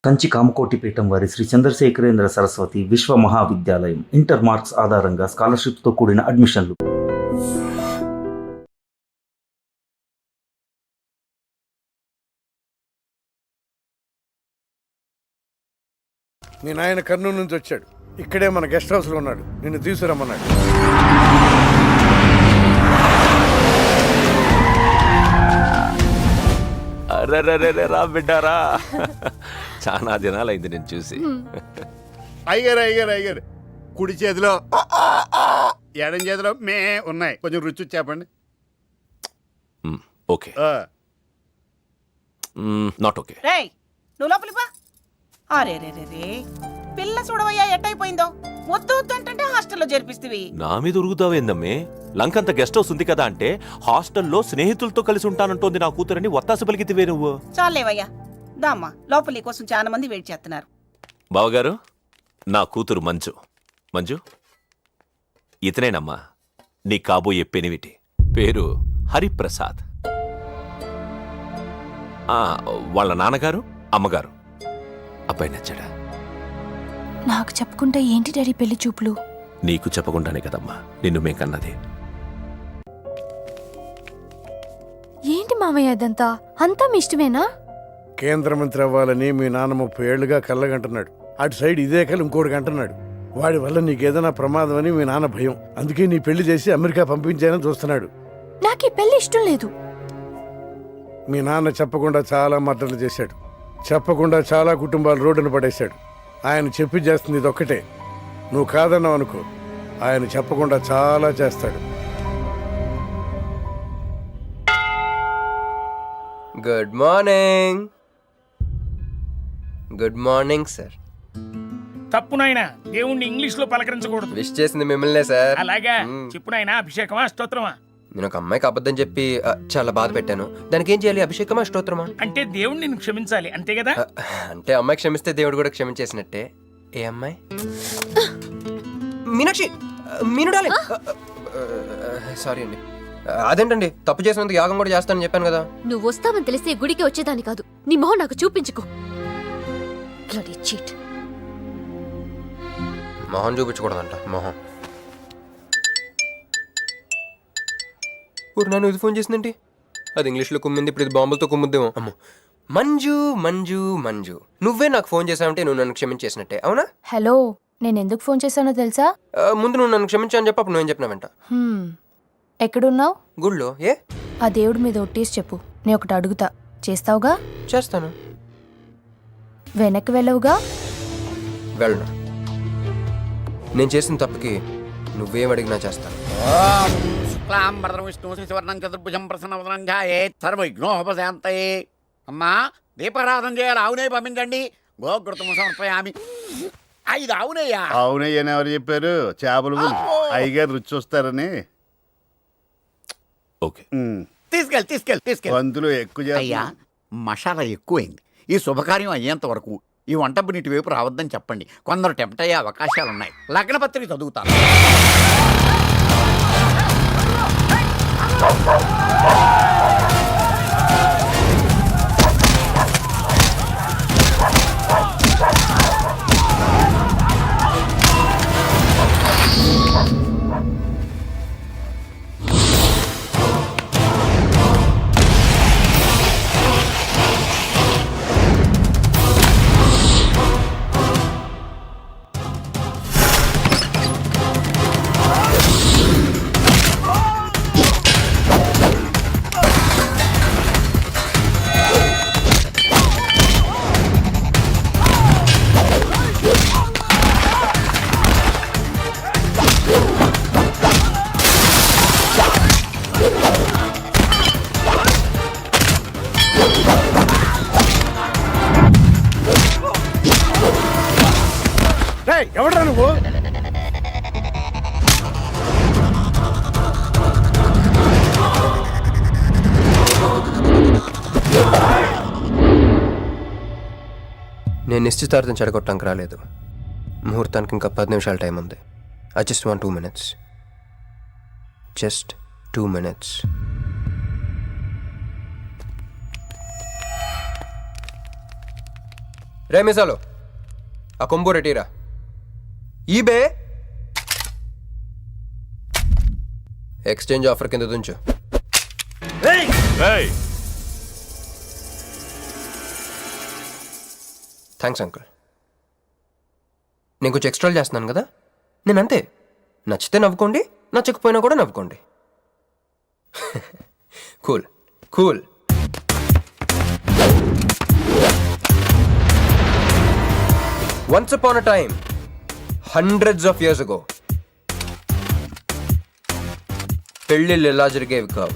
కంచి కామకోటిపీఠం వారి శ్రీ చంద్రశేఖరేంద్ర సరస్వతి విశ్వ మహావిద్యాలయం inter marks ఆధారంగా స్కాలర్షిప్తో కూడిన అడ్మిషన్లు. మీ నాయన కర్నూలు నుంచి వచ్చాడు. ఇక్కడే మన గెస్ట్ హౌస్లో ఉన్నాడు. నిన్ను తీసుకురమ్మన్నాడు. రా బిడ్డారా, చాలా దినాలైంది నేను చూసి. అయ్యారు కుడి చేతిలో ఎడం చేతిలో మే ఉన్నాయి. కొంచెం రుచి చెప్పండి. Okay, not okay. రేయ్ నువ్వు లోపలిపా. అరే రే రే రే పిల్ల చూడవయ్యా ఎట్టయిపోయిందో. వద్దు వద్దు అంటే హాస్టల్లో చేర్పిస్తేవి. నా మీద ఉరుగుతావేందమ్మే? లంకంత గెస్ట్ హౌస్ ఉంది కదా అంటే హాస్టల్లో స్నేహితులతో కలిసి ఉంటానంటోంది నా కూతురని వత్తాసు పలికితివే నువ్వు. చాలేవయ్యా దామ్మా, లోపలి కోసం చాలా మంది వెయిట్ చేస్తున్నారు. బావగారు, నా కూతురు మంజు. మంజు, ఇతనేనమ్మా నీ కాబోయే పెనివిటి. పేరు హరిప్రసాద్. వాళ్ళ నాన్నగారు అమ్మగారు. అబ్బాయి నచ్చాడా? నాకు చెప్పుకుంటే ఏంటి డాడీ పెళ్లి చూపులు? నీకు చెప్పకుండానే కదమ్మా నిన్ను మేకన్నది. ఏంటి మామయ్య ఇదంతా? అంతా మీ ఇష్టమేనా? కేంద్ర మంత్రి అవ్వాలని మీ నాన్న 30 ఏళ్లుగా కళ్ళగంటున్నాడు. అటు సైడ్ ఇదే కళ్ళు ఇంకోటికి అంటున్నాడు. వాడి వల్ల నీకేదైనా ప్రమాదం అని మీ నాన్న భయం. అందుకే నీ పెళ్లి చేసి అమెరికా పంపించాలని చూస్తున్నాడు. నాకు ఈ పెళ్లి ఇష్టం లేదు. మీ నాన్న చెప్పకుండా చాలా మర్డర్లు చేశాడు. చెప్పకుండా చాలా కుటుంబాలు రోడ్డున పడేశాడు. ఆయన చెప్పి చేస్తుంది ఇదొక్కటే. నువ్వు కాదన్నావు అనుకో, ఆయన చెప్పకుండా చాలా చేస్తాడు. Good morning. Good morning sir. తప్పు నాయనా, దేవుణ్ణి ఇంగ్లీష్ లో పలకరించకూడదు. విష్ చేసింది మిమ్మల్నే సార్. అలాగా చెప్పు నాయనా. అభిషేకమా స్తోత్రమా? నేను ఒక అమ్మాయికి అబద్ధం చెప్పి చాలా బాధ పెట్టాను. దానికి ఏం చేయాలి? అభిషేకమా స్తోత్రమా? అంటే దేవుణ్ణి నిన్ను క్షమించాలి అంతే కదా? అంటే అమ్మాయి క్షమిస్తే దేవుడు కూడా క్షమించేసినట్టే. ఏ అమ్మాయి? మీనాక్షి, మీను డార్లింగ్. సారీ అండి. అదేంటండి, తప్పు చేసినందుకు యాగం కూడా చేస్తానని చెప్పాను కదా. నువ్వు వస్తావని తెలిస్తే గుడికి వచ్చేదాన్ని కాదు. నీ మొహం నాకు చూపించుకో. Bloody cheat. మొహం చూపించకూడదంట. మొహం. నన్ను ఇది ఫోన్ చేసిందేంటి? అది ఇంగ్లీష్లో కుమ్మింది, ఇప్పుడు ఇది బాంబులతో కుమ్ముద్దేమో. అమ్మో. మంజు మంజు మంజు, నువ్వే నాకు ఫోన్ చేసావంటే నువ్వు నన్ను క్షమించేసినట్టే, అవునా? హలో, నేను ఎందుకు ఫోన్ చేశానో తెలుసా? ముందు నువ్వు నన్ను క్షమించాను చెప్పు, అప్పుడు నువ్వేం చెప్పినావంట. ఎక్కడున్నావు? గుళ్ళో. ఏ? ఆ దేవుడి మీద ఒట్టేసి చెప్పు. నేను ఒకటి అడుగుతా, చేస్తావుగా? చేస్తాను. వెనక్కి వెళ్ళవుగా? వెళ్ళను. నేను చేసిన తప్పుకి నువ్వేం అడిగినా చేస్తాను. విష్ణు శ్రీవర్ణం చతుర్భుజం ప్రసన్నవదనం ధ్యాయేత్ సర్వవిఘ్నోపశాంతయే. అమ్మా, దీపారాధన చేయాలి. ఆవునే పంపించండి. గోకృతము సమర్పయామి. 5 ఆవునయ్యా. అవునయ్యని ఎవరు చెప్పారు? చేపలు అయ్యగారు రుచి చూస్తారని. ఓకే, తీసుకెళ్ళి వంతులు ఎక్కువ అయ్యా. మసాలా ఎక్కువైంది. ఈ శుభకార్యం అయ్యేంత వరకు ఈ వంటపు నీటి వైపు రావద్దని చెప్పండి. కొందరు టెంప్ట్ అయ్యే అవకాశాలున్నాయి. లగ్న పత్రిక చదువుతాను. ఎవడ్రా నువ్వు? నేను నిశ్చితార్థం చెడగొట్టడానికి రాలేదు. ముహూర్తానికి ఇంకా 10 నిమిషాల టైం ఉంది. I just want 2 minutes. Just 2 minutes. రే మిసాలు ఆ కొంబు రెటీరా ఈబే ఎక్స్చేంజ్ ఆఫర్ కింద దుంచు థ్యాంక్స్ అంకుల్. నేను కొంచెం ఎక్స్ట్రా చేస్తున్నాను కదా, నేను అంతే. నచ్చితే నవ్వుకోండి, నచ్చకపోయినా కూడా నవ్వుకోండి. Cool cool. Once upon a time, hundreds of years ago, పెళ్ళిళ్ళు ఎలా జరిగేవి కావు.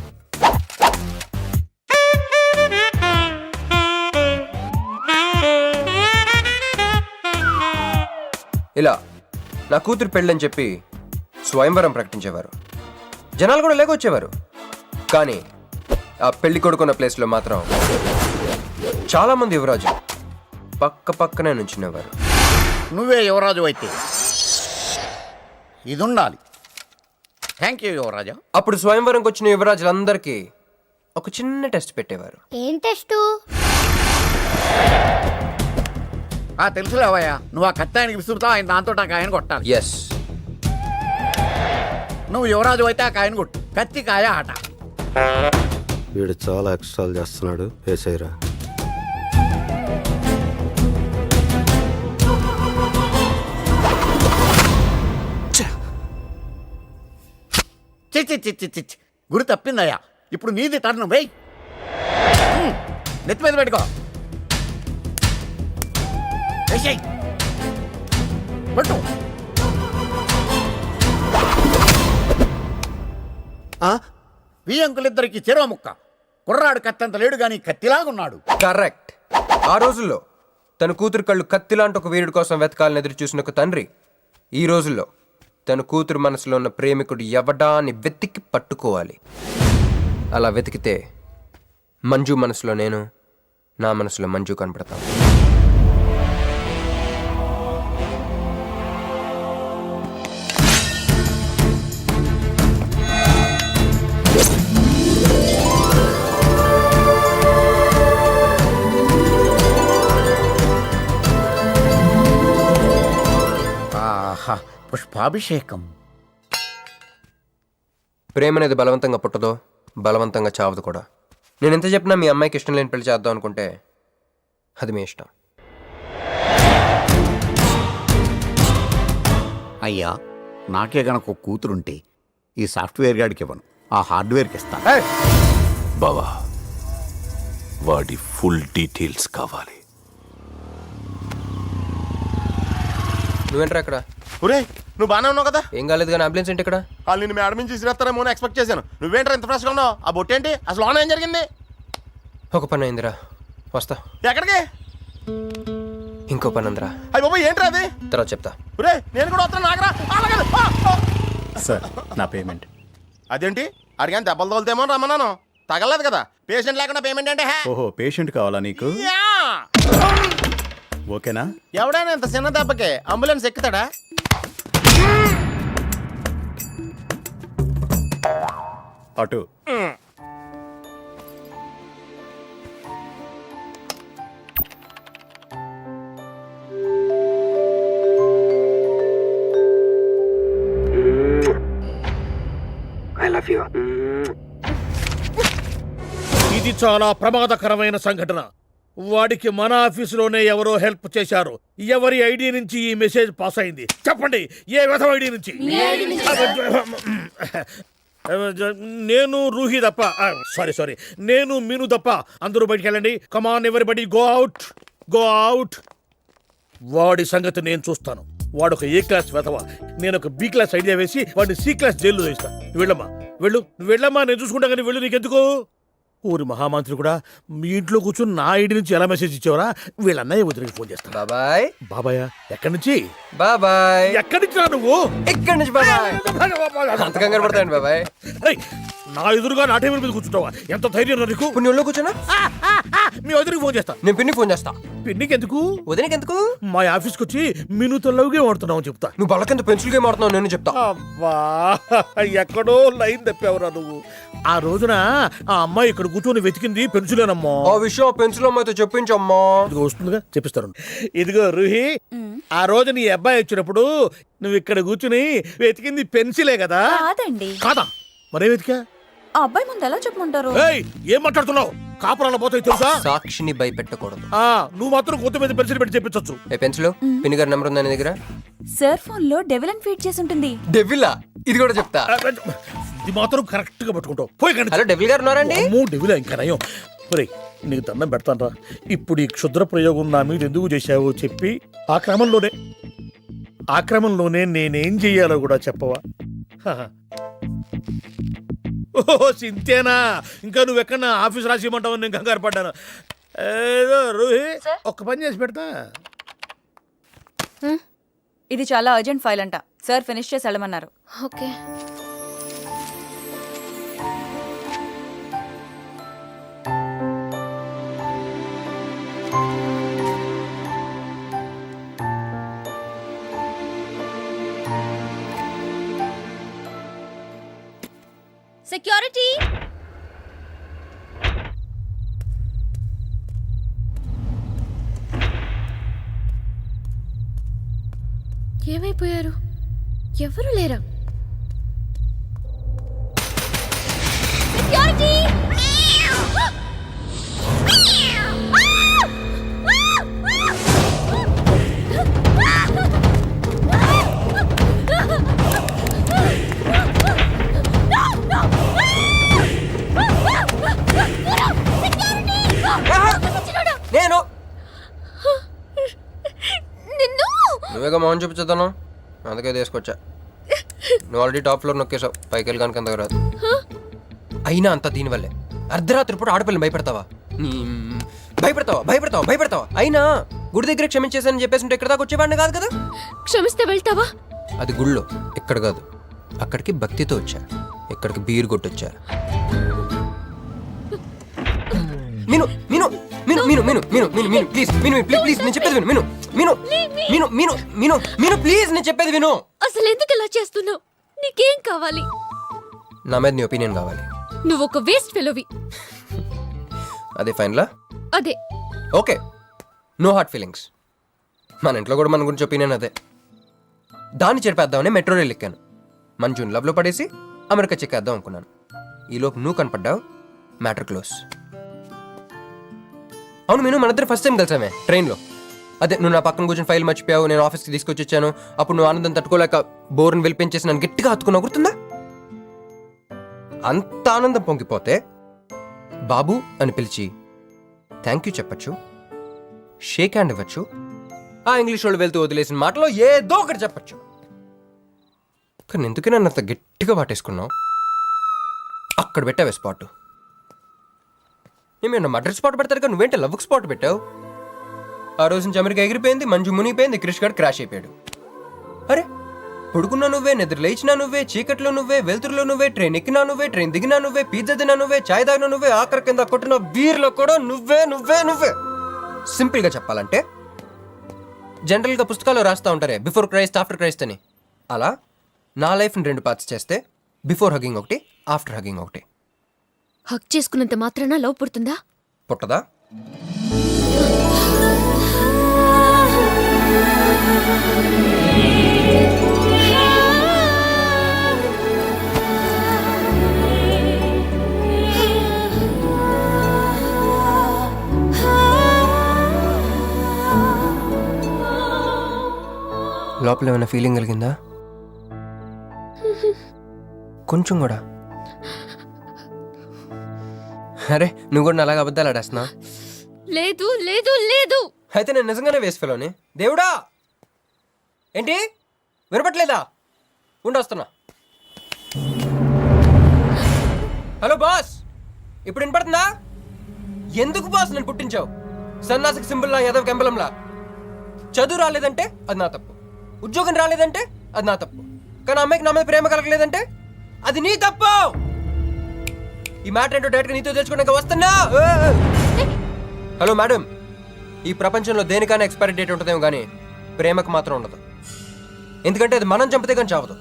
ఇలా నా కూతురు పెళ్ళని చెప్పి స్వయంవరం ప్రకటించేవారు. జనాలు కూడా లేకొచ్చేవారు. కానీ ఆ పెళ్లి కొడుకున్న ప్లేస్లో మాత్రం చాలామంది యువరాజు పక్క పక్కనే నుంచునేవారు. నువ్వే యువరాజు అయితే ఇది ఉండాలి. థ్యాంక్ యూ యువరాజా. అప్పుడు స్వయంవరంకి వచ్చిన యువరాజులందరికీ ఒక చిన్న టెస్ట్ పెట్టేవారు. ఏం టెస్టు? తెలుసులేవయ్యా, నువ్వు ఆ కత్తాయనికి విసురుతావు, ఆయన దాంతో ఆ కాయను కొట్టాలి. ఎస్. నువ్వు యువరాజు అయితే ఆ కాయను కొట్టు. కత్తి కాయ ఆట. వీడు చాలా ఎక్స్ట్రాలు చేస్తున్నాడు. వేసేయరా. చిచ్చి గురి తప్పిందయ్యా. ఇప్పుడు నీది టర్న్. వెయ్యి, నెత్తి మీద పెట్టుకో. వేసేయ్, పట్టు. వీ అంకులిద్దరికి చెరో ముక్క. కుర్రాడు కత్తంత లేడు గాని కత్తిలాగున్నాడు. కరెక్ట్. ఆ రోజుల్లో తన కూతురు కళ్ళు కత్తిలాంటి ఒక వీరుడి కోసం వెతకాలని ఎదురు చూసిన ఒక తండ్రి ఈ రోజుల్లో తన కూతురు మనసులో ఉన్న ప్రేమికుడు ఎవడా అని వెతికి పట్టుకోవాలి. అలా వెతికితే మంజు మనసులో నేను, నా మనసులో మంజు కనపడతాను. పుష్పాభిషేకం. ప్రేమ అనేది బలవంతంగా పుట్టదో, బలవంతంగా చావదు కూడా. నేను ఎంత చెప్పినా మీ అమ్మాయికి ఇష్టం లేని పెళ్లి చేద్దాం అనుకుంటే అది మీ ఇష్టం. అయ్యా, నాకే గనక ఒక కూతురుంటే ఈ సాఫ్ట్వేర్ గాడికి ఇవ్వను, ఆ హార్డ్వేర్కి ఇస్తా. బావా, వాడి ఫుల్ డీటెయిల్స్ కావాలి. నువ్వేంట్రా ఇక్కడ? ఒరే, నువ్వు బాగానే ఉన్నావు కదా? ఏం కాలేదు కానీ అంబులెన్స్ ఏంటి ఇక్కడ? వాళ్ళు నిన్ను మేడం నుంచి తీసుకురేస్తారేమో అని ఎక్స్పెక్ట్ చేశాను. నువ్వేంట్రా ఇంత ఫ్రెష్గా ఉన్నావు? ఆ బొట్టేంటి అసలు? లోన్ ఏం జరిగింది? ఒక పని అయిందిరా, వస్తా. ఎక్కడికి? ఇంకో పని ఉందిరా. అయ్యి బాబు, ఏంట్రా అది? తర్వాత చెప్తా. ఒరే, నేను కూడా వస్తాను. నాగరా సార్, నా పేమెంట్. అదేంటి? అడిగాను దెబ్బలు తోలుతేమో రమ్మన్నాను. తగలలేదు కదా. పేషెంట్ లేకుండా పేమెంట్ అంటే ఓహో, పేషెంట్ కావాలా నీకు? ఓకేనా? ఎవడైనా ఇంత చిన్న దెబ్బకే అంబులెన్స్ ఎక్కుతాడా? అటు. I love you. ఇది చాలా ప్రమాదకరమైన సంఘటన. వాడికి మన ఆఫీసులోనే ఎవరో హెల్ప్ చేశారు. ఎవరి ఐడి నుంచి ఈ మెసేజ్ పాస్ అయింది? చెప్పండి, ఏ విధం ఐడి నుంచి? నేను రూహి తప్ప, సారీ, నేను మీను తప్ప అందరూ బయటికి వెళ్ళండి. Come on everybody, go out, go out. వాడి సంగతి నేను చూస్తాను. వాడు ఒక ఏ క్లాస్ వెధవ, నేను ఒక బి క్లాస్ ఐడియా వేసి వాడిని సి క్లాస్ జైల్లో వేస్తాను. వెళ్ళమ్మా, వెళ్ళమ్మా, నేను చూసుకుంటా. కానీ వెళ్ళు, నీకెందుకు? ఊరి మహామంత్రి కూడా మీ ఇంట్లో కూర్చొని నా ఐడి నుంచి ఎలా మెసేజ్ ఇచ్చేవరా? వీళ్ళ అన్నయ్య వదిలికి ఫోన్ చేస్తాను. బాబాయ్. బాబాయ్ ఎక్కడి నుంచి? బాబాయ్. ఎక్కడి నుంచి రా నువ్వు? ఇక్కడి నుంచి బాబాయ్. అంత కంగారు పడతాయండి బాబాయ్. నా ఎదురుగా నా టేబుల్ మీద కూర్చుంటావా? ఎంత ధైర్యం రా నీకు? ఇప్పుడు నువ్వు కూర్చున్నా మీ వదిలికి ఫోన్ చేస్తా. నేను పిన్ని ఫోన్ చేస్తా. పిన్నికి ఎందుకు? వదినకి ఎందుకు? మా ఆఫీస్కి వచ్చి మీనుతో లవ్గా వాడుతున్నావు చెప్తా. నువ్వు బలకింత పెన్సిల్ గేమ్ ఆడుతున్నావు నేను చెప్తా. అబ్బా, ఎక్కడో లైన్ తప్పావురా నువ్వు. ఆ రోజున ఆ అమ్మాయి ఇక్కడ కూర్చొని వెతికింది పెన్సిలేనమ్మా. ఆ విషయం ఆ పెన్సిల్ అమ్మాయితో చెప్పించమ్మా. ఇదిగో వస్తుందిగా, చెప్పిస్తాను. ఇదిగో రూహి, ఆ రోజు నీ అబ్బాయి వచ్చినప్పుడు నువ్వు ఇక్కడ కూర్చుని వెతికింది పెన్సిలే కదా? కాదండి. కాదా? మరే వెతికా? ఆ అబ్బాయి ముందు ఎలా చెప్పమంటారు? ఏయ్, ఏం మాట్లాడుతున్నావు? కాపురాల పోతాయి తెలుసా? సాక్షిని భయపెట్టకూడదు. నువ్వు మాత్రం కొత్త మీద పెన్సిల్ పెట్టి చెప్పించొచ్చు. ఏ పెన్సిల్ పిన్ని గారి నెంబర్ ఉందా నీ దగ్గర? సార్ ఫోన్ లో డెవిల్ అని ఫీడ్ చేసి ఉంటుంది. డెవిలా? ఇది కూడా చెప్తా. ఇది మాత్రం కరెక్ట్ గా పట్టుకుంటావు. పోయి కానీ. హలో డెవిల్ గారు ఉన్నారండి? డెవిలా ఇంకా నయం. ఒరేయ్, నీకు దండం పెడతానరా. ఇప్పుడు ఈ క్షుద్ర ప్రయోగం నా మీద ఎందుకు చేశావో చెప్పి ఆ క్రమంలోనే నేనేం చెయ్యాలో కూడా చెప్పవా? ఓహో, సింతేనా? ఇంకా నువ్వెక్కడ ఆఫీస్ రాసి ఇవ్వమంటావు? నేను కంగారు పడ్డాను. ఏదో రూహి, ఒక్క పని చేసి పెడతా. ఇది చాలా అర్జెంట్ ఫైల్ అంట. సార్ ఫినిష్ చేసి వెళ్ళమన్నారు. ఓకే. సెక్యూరిటీ, ఏమైపోయారు? ఎవరు లేరా? సెక్యూరిటీ! నేను నిన్ను నువ్వేగా మోహన్ చూపించేద్దాను, అందుకే తీసుకొచ్చా. నువ్వు ఆల్రెడీ టాప్ ఫ్లోర్ నొక్కేసావు, పైకి వెళ్ళి కనుక అంతకు రాదు. అయినా అంత దీనివల్లే అర్ధరాత్రి పూట ఆడపిల్లని భయపెడతావా? భయపెడతావా? అయినా గుడి దగ్గర క్షమించేసానని చెప్పేసి ఇక్కడ దాకా వచ్చేవాడిని కాదు కదా. క్షమిస్తే వెళ్తావా? అది గుళ్ళో, ఇక్కడ కాదు. అక్కడికి భక్తితో వచ్చా, ఇక్కడికి బీరు కొట్టొచ్చా. మీను మీను మీను మీను మీను మీను మీను మీను ప్లీజ్ మీను ప్లీజ్ నేను చెప్పేది విను. మీను మీను మీను మీను మీను మీను ప్లీజ్ నేను చెప్పేది విను. అసలు ఎందుకు ఇలా చేస్తున్నావు? నీకేం కావాలి? నా మీద నీ ఒపీనియన్ కావాలి. నువ్వు ఒక వేస్ట్ ఫెలోవి. అదే ఫైన్లా? అదే. Okay, no heart feelings. మన ఇంట్లో కూడా మన గురించి ఒపీనియన్ అదే. దాన్ని చెరిపేద్దామని మెట్రో రైల్ ఎక్కాను. మంజుని లవ్లో పడేసి అమెరికా చెక్కేద్దాం అనుకున్నాను. ఈలోపు నువ్వు కనపడ్డావు, మ్యాటర్ క్లోజ్. అవును మీను, మన ఇద్దరు ఫస్ట్ టైం కలిసామే ట్రైన్లో. అదే నువ్వు నా పక్కన కూర్చొని ఫైల్ మర్చిపోయావు, నేను ఆఫీస్కి తీసుకొచ్చి వచ్చాను. అప్పుడు నువ్వు ఆనందం తట్టుకోలేక బోర్ని వెలిపించేసి నన్ను గట్టిగా హత్తుకున్నావు, గుర్తుందా? అంత ఆనందం పొంగిపోతే బాబు అని పిలిచి థ్యాంక్ యూ చెప్పచ్చు, షేక్ హ్యాండ్ ఇవ్వచ్చు, ఆ ఇంగ్లీష్ వాళ్ళు వెళ్తూ వదిలేసిన మాటలో ఏదో ఒకటి చెప్పచ్చు. కానీ ఎందుకే నన్ను అంత గట్టిగా వాటేసుకున్నావు? అక్కడ పెట్టావే స్పాట్. ఏమేనా మర్డర్ స్పాట్ పెడతారు కదా, నువ్వేంటే లవ్కి స్పాట్ పెట్టావు. ఆ రోజు నుంచి అమెరికా ఎగిరిపోయింది, మంజు మునిగిపోయింది, క్రిష్ గారు క్రాష్ అయిపోయాడు. అరే పడుకున్నా నువ్వే, నిద్ర లేచినా నువ్వే, చీకట్లో నువ్వే, వెలుతురులో నువ్వే, ట్రైన్ ఎక్కినా నువ్వే, ట్రైన్ దిగినా నువ్వే, పిజ్జా తినా నువ్వే, చాయ్ తాగినా నువ్వే, ఆఖరి కింద కొట్టిన బీర్లో కూడా నువ్వే నువ్వే నువ్వే. సింపుల్గా చెప్పాలంటే జనరల్గా పుస్తకాల్లో రాస్తూ ఉంటారే బిఫోర్ క్రైస్ట్ ఆఫ్టర్ క్రైస్ట్ అని, అలా నా లైఫ్ని 2 పార్ట్స్ చేస్తే బిఫోర్ హగ్గింగ్ ఒకటి, ఆఫ్టర్ హగ్గింగ్ ఒకటి. హక్ చేసుకున్నంత మాత్రాన లవ్ పుడుతుందా? పుట్టదా? లోపల ఏమైనా ఫీలింగ్ కలిగిందా? కొంచెం కూడా? అరే నువ్వు కూడా అలాగ అబద్ధాలు ఆడేస్తున్నా? లేదు లేదు లేదు. అయితే నేను నిజంగానే వేసుకెళ్ళని. దేవుడా, ఏంటి వినపట్లేదా? ఉండొస్తున్నా. హలో బాస్, ఇప్పుడు వినపడుతుందా? ఎందుకు బాస్ నన్ను పుట్టించావు? సన్నాసికి సింబల్లా, యాదవ్ కెంబలంలా. చదువు రాలేదంటే అది నా తప్పు, ఉద్యోగం రాలేదంటే అది నా తప్పు, కానీ అమ్మాయికి నా మీద ప్రేమ కలగలేదంటే అది నీ తప్పు. ఈ మ్యాటర్ ఏంటో డైరెక్ట్గా నీతో తెలుసుకోవడానికి వస్తున్నా. హలో మేడం, ఈ ప్రపంచంలో దేనికైనా ఎక్స్పైరీ డేట్ ఉంటుందేమో కానీ ప్రేమకు మాత్రం ఉండదు. ఎందుకంటే అది మనం చంపితే కానీ చావదు.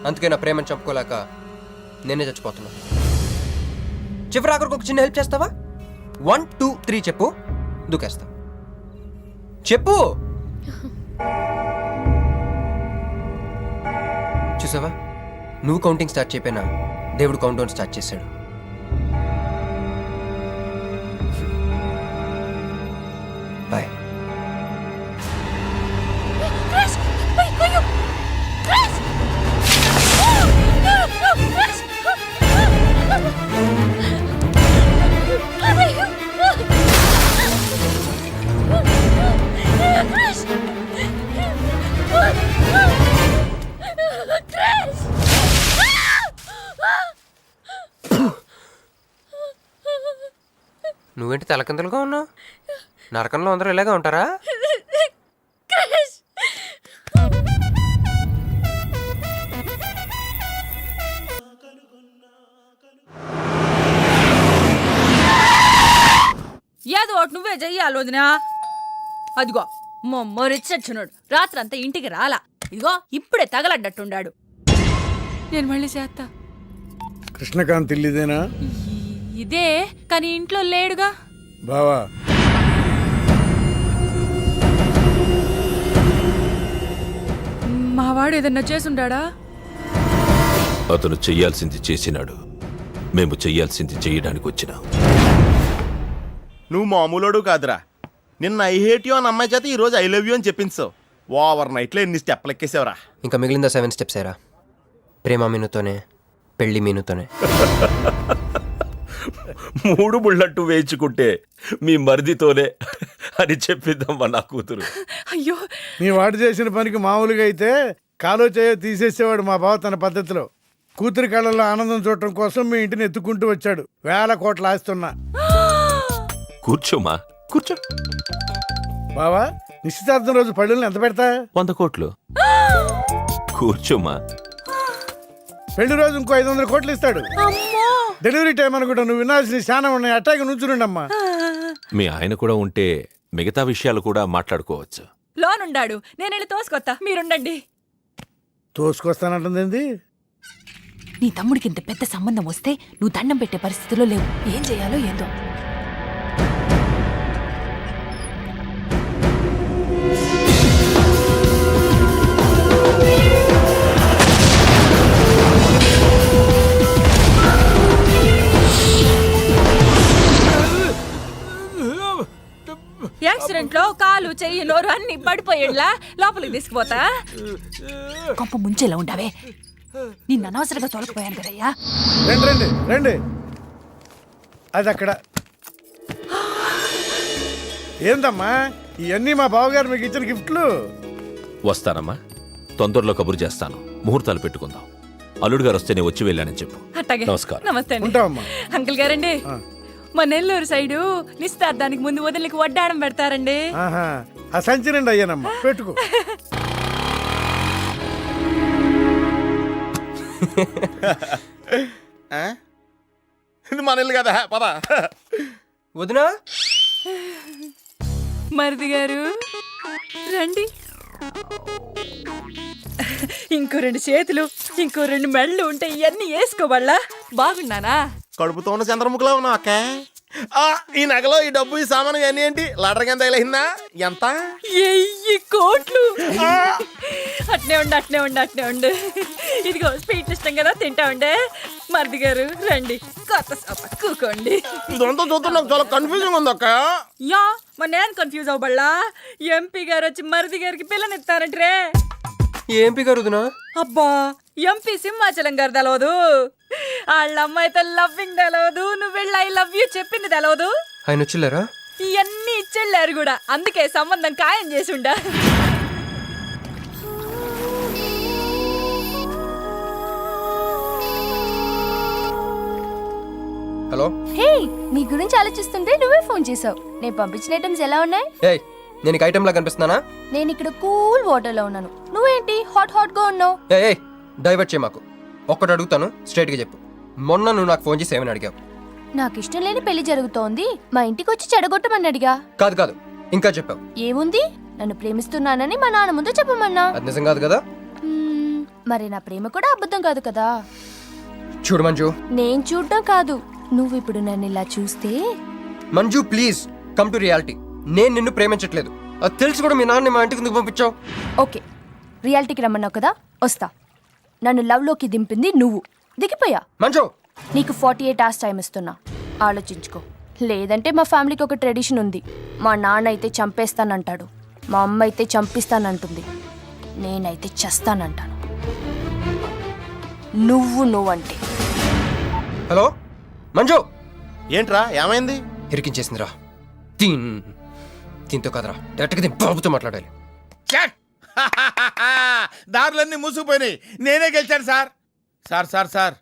అందుకే నా ప్రేమను చంపుకోలేక నేనే చచ్చిపోతున్నా. చివరి ఆఖరికి ఒక చిన్న హెల్ప్ చేస్తావా? 1 2 3 చెప్పు, దూకేస్తా. చెప్పు. చూసావా, నువ్వు కౌంటింగ్ స్టార్ట్ చేయపోయినా దేవుడు కౌంట్ డౌన్ స్టార్ట్ చేశాడు. బాయ్. నువ్వేంటి తలకిందులుగా ఉన్నావు? నరకంలో అందరూ ఇలాగే ఉంటారా? ఏదో ఒకటి నువ్వే చెయ్యాలి వదినా. అదిగో మొమ్మరిచ్చొచ్చున్నాడు, రాత్రంతా ఇంటికి రాలా. ఇదిగో ఇప్పుడే తగలడ్డట్టుండాడు. నేను మళ్ళీ చేస్తా. కృష్ణకాంత్ ఇల్లుదేనా? ఇదే, కానీ ఇంట్లో లేడుగా. బావా, మావాడు ఏదన్నా చేసుంటాడా? అతను చెయ్యాల్సింది చేసినాడు, మేము చెయ్యాల్సింది చెయ్యడానికి వచ్చినాం. నువ్వు మామూలోడు కాదురా. నిన్న ఐ హేట్ యూ అని అమ్మాయి చేత ఈరోజు ఐ లవ్ యూ అని చెప్పించావు. ఓవర్ నైట్లో ఎన్ని స్టెప్లు ఎక్కేసావురా. ఇంకా మిగిలిందా 7 స్టెప్స్ ఏరా. ప్రేమ మీనుతోనే, పెళ్లి మీనుతోనే. 3 బుల్లట్టు వేయించుకుంటే మీ మరిదితోనే అని చెప్పిద్దామా నా కూతురు. అయ్యో, నీ వాడు చేసిన పనికి మామూలుగా అయితే కాలో చేయో తీసేసేవాడు మా బావ తన పద్ధతిలో. కూతురి కళ్ళల్లో ఆనందం చూడటం కోసం మీ ఇంటిని ఎత్తుకుంటూ వచ్చాడు. 1000 కోట్లు ఆస్తున్నా. కూర్చోమా, కూర్చో. బావా, నిశ్చితార్థం రోజు పళ్ళుల్ని ఎంత పెడతా? 100 కోట్లు. కూర్చోమా. పెళ్లి రోజు ఇంకో 500 కోట్లు ఇస్తాడు. డెలివరీ టైం అనుకుంటా. నువ్వు వినాల్సిన చాలా ఉన్నాయి. అట్టాగే నుంచుండమ్మా. మీ ఆయన కూడా ఉంటే మిగతా విషయాలు కూడా మాట్లాడుకోవచ్చు. లోనుండాడు, నేను వెళ్ళి తోసుకొత్తా, మీరుండండి. తోసుకొస్తానంటుంది. నీ తమ్ముడికి ఇంత పెద్ద సంబంధం వస్తే నువ్వు దండం పెట్టే పరిస్థితిలో లేవు. ఏం చేయాలో ఏందో. యాక్సిడెంట్ లో కాలు, చెయ్యి, నోరు అన్ని పడిపోయేలా లోపలికి తీసుకుపోతా. కొంప ముంచేలా ఉండవే. నిన్ను అనవసరంగా తోలకపోయాను కదయ్యా. రండి రండి రండి. అది అక్కడ. ఏందమ్మా ఇవన్నీ మా బావగారు మీకు ఇచ్చిన గిఫ్ట్లు? వస్తానమ్మా, తొందరలో కబురు చేస్తాను. ముహూర్తాలు పెట్టుకుందాం. అల్లుడు గారు వస్తే నేను వచ్చి వెళ్ళానని చెప్పు. అట్టాగే. నమస్కారం. నమస్తే అండి. ఉంటావమ్మా. అంకుల్ గారండి, మా నెల్లూరు సైడు నిశ్చితార్థానికి ముందు వదిలికి వడ్డాణం పెడతారండి. ఆహా, ఆ సంచి నిండి అయ్యానమ్మా, పెట్టుకో. ఇది మన ఇల్లు కదా, పద. వదినా, మరిది గారు రండి. ఇంకో 2 చేతులు, ఇంకో 2 మెళ్ళు ఉంటే ఇవన్నీ వేసుకోవాళ్ళ. బాగున్నానా? కడుపుతో ఉన్న చంద్రముఖిలో ఉన్నావు అక్క. ఈ నగలో ఈ డబ్బు ఈ సామాను ఇవన్నీ ఏంటి? లాటరీ కింద తగిలిందా? ఎంత? 1000 కోట్లు. అట్నే ఉండు, అట్నే ఉండు, అట్నే ఉండు. ఇదిగో స్వీట్ ఇష్టం కదా, తింటా ఉండే. మరిది గారు రండి, కొత్త సోఫా కూకోండి. ఇదంతా చూస్తే నాకు చాలా కన్ఫ్యూజింగ్ ఉంది అక్క. యా, మరి నేను కన్ఫ్యూజ్ అవ్వబల్లా. ఎంపీ గారు వచ్చి మరిది గారికి పిల్లనిస్తారంట్రే. ఏంపి గారు వదినా? అబ్బా, ఎంపీ సింహాచలం గారు తెలవదు. వాళ్ళ అమ్మాయితో లవ్వింగ్ తెలవదు. నువ్వు వెళ్ళి ఐ లవ్ యూ చెప్పింది తెలవదు. ఆయన వచ్చిల్లారా? ఇవన్నీ ఇచ్చెళ్ళారు కూడా. అందుకే సంబంధం ఖాయం చేసి ఉండా. హలో. హే, నీ గురించి ఆలోచిస్తుంటే నువ్వే ఫోన్ చేసావు. నేను పంపించిన ఐటమ్స్ ఎలా ఉన్నాయి? ఏయ్, నేను నీకు ఐటమ్ లా కనిపిస్తున్నానా? నేను ఇక్కడ కూల్ వాటర్ లో ఉన్నాను, నువ్వేంటి హాట్ గా ఉన్నావు? ఏయ్, డైవర్ట్ చేయ మాకు. ఒక్కటి అడుగుతాను, స్ట్రైట్ గా చెప్పు. మొన్న నువ్వు నాకు ఫోన్ చేసి ఏమని అడిగావు? నాకు ఇష్టం లేని పెళ్లి జరుగుతోంది, మా ఇంటికి వచ్చి చెడగొట్టమని అడిగా. కాదు కాదు, ఇంకా చెప్పావు. ఏముంది, నన్ను ప్రేమిస్తున్నానని మా నాన్న ముందు చెప్పమన్నా. అది నిజం కాదు కదా? మరి నా ప్రేమ కూడా అబద్ధం కాదు కదా. చూడు మంజు. నేను చూడడం కాదు, నువ్వు ఇప్పుడు నన్ను ఇలా చూస్తే. Manju please come to reality. నేను నిన్ను ప్రేమించట్లేదు, అది తెలిసి కూడా మీ నాన్న మా ఇంటికి ఎందుకు పంపించావు? ఓకే, రియాలిటీకి రమ్మన్నావు కదా, వస్తా. నన్ను లవ్లోకి దింపింది నువ్వు, దిగిపోయా. మంజు నీకు 48 hours టైం ఇస్తున్నా, ఆలోచించుకో. లేదంటే మా ఫ్యామిలీకి ఒక ట్రెడిషన్ ఉంది, మా నాన్న అయితే చంపేస్తానంటాడు, మా అమ్మ అయితే చంపిస్తానంటుంది, నేనైతే చస్తానంటాను. నువ్వంటే. హలో మంజు. ఏంట్రా ఏమైంది? ఇరికించేసిందిరా. దీంతో కదరా, డైరెక్ట్గా దీని బాబుతో మాట్లాడాలి. చెక్. దారులన్నీ మూసుకుపోయినాయి. నేనే గెలిచాను సార్. సార్ సార్ సార్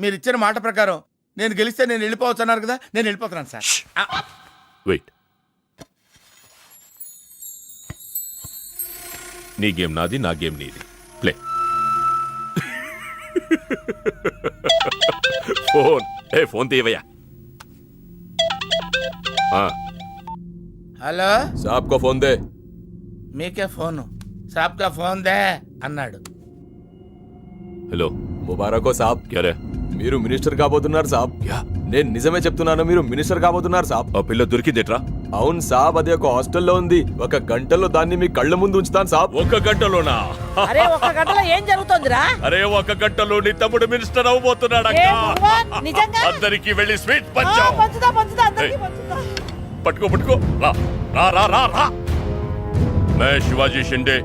మీరు ఇచ్చిన మాట ప్రకారం నేను గెలిస్తే నేను వెళ్ళిపోవచ్చు అన్నారు కదా, నేను వెళ్ళిపోతున్నాను సార్. వెయిట్, నీ గేమ్ నాది, నా గేమ్ నీది. ప్లే. ఫోన్ తీయవయ్యా. హలో సాబ్ కో ఫోన్ దే. మీకే ఫోను, సాబ్ కా ఫోన్ దే అన్నాడు. హలో ముబారకో సాబ్. క్యారే? మీరు మినిస్టర్ కాబోతున్నారు సాబ్. నేను నిజమే చెప్తున్నాను, మీరు మినిస్టర్ కాబోతున్నారు సాబ్. ఆ పిల్ల దొరికిందేట్రా? అవును సాబ్, అది ఒక హాస్టల్లో ఉంది. 1 గంటలో దాన్ని మీ కళ్ళ ముందు ఉంచుతాను సాబ్. 1 గంటలోనా? అరే 1 గంటలో ఏం జరుగుతోందిరా? అరే 1 గంటలో నీ తమ్ముడు మినిస్టర్ అవబోతున్నాడు. నిజంగా అందరికి వెళ్ళి స్వీట్ పంచావు. పంచుదా అందరికీ పంచుదా. పట్టుకో రా రా రా రా రా. मैं शिवाजी शिंदे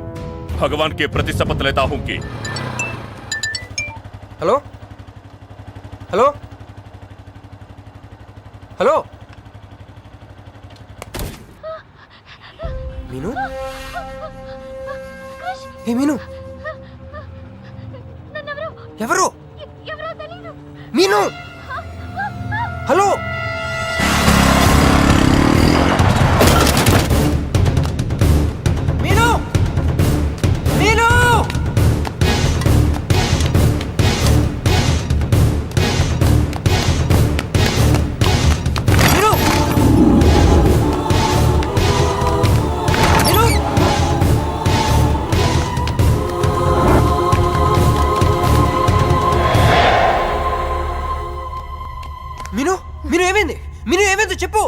भगवान के प्रति शपथ लेता हूं कि. హలో హలో హలో మీను. ఏ మీను, ఎవరు? మీను, హలో. మీను, మీను. మీను ఏమైంది? మీను ఏమైంది చెప్పు.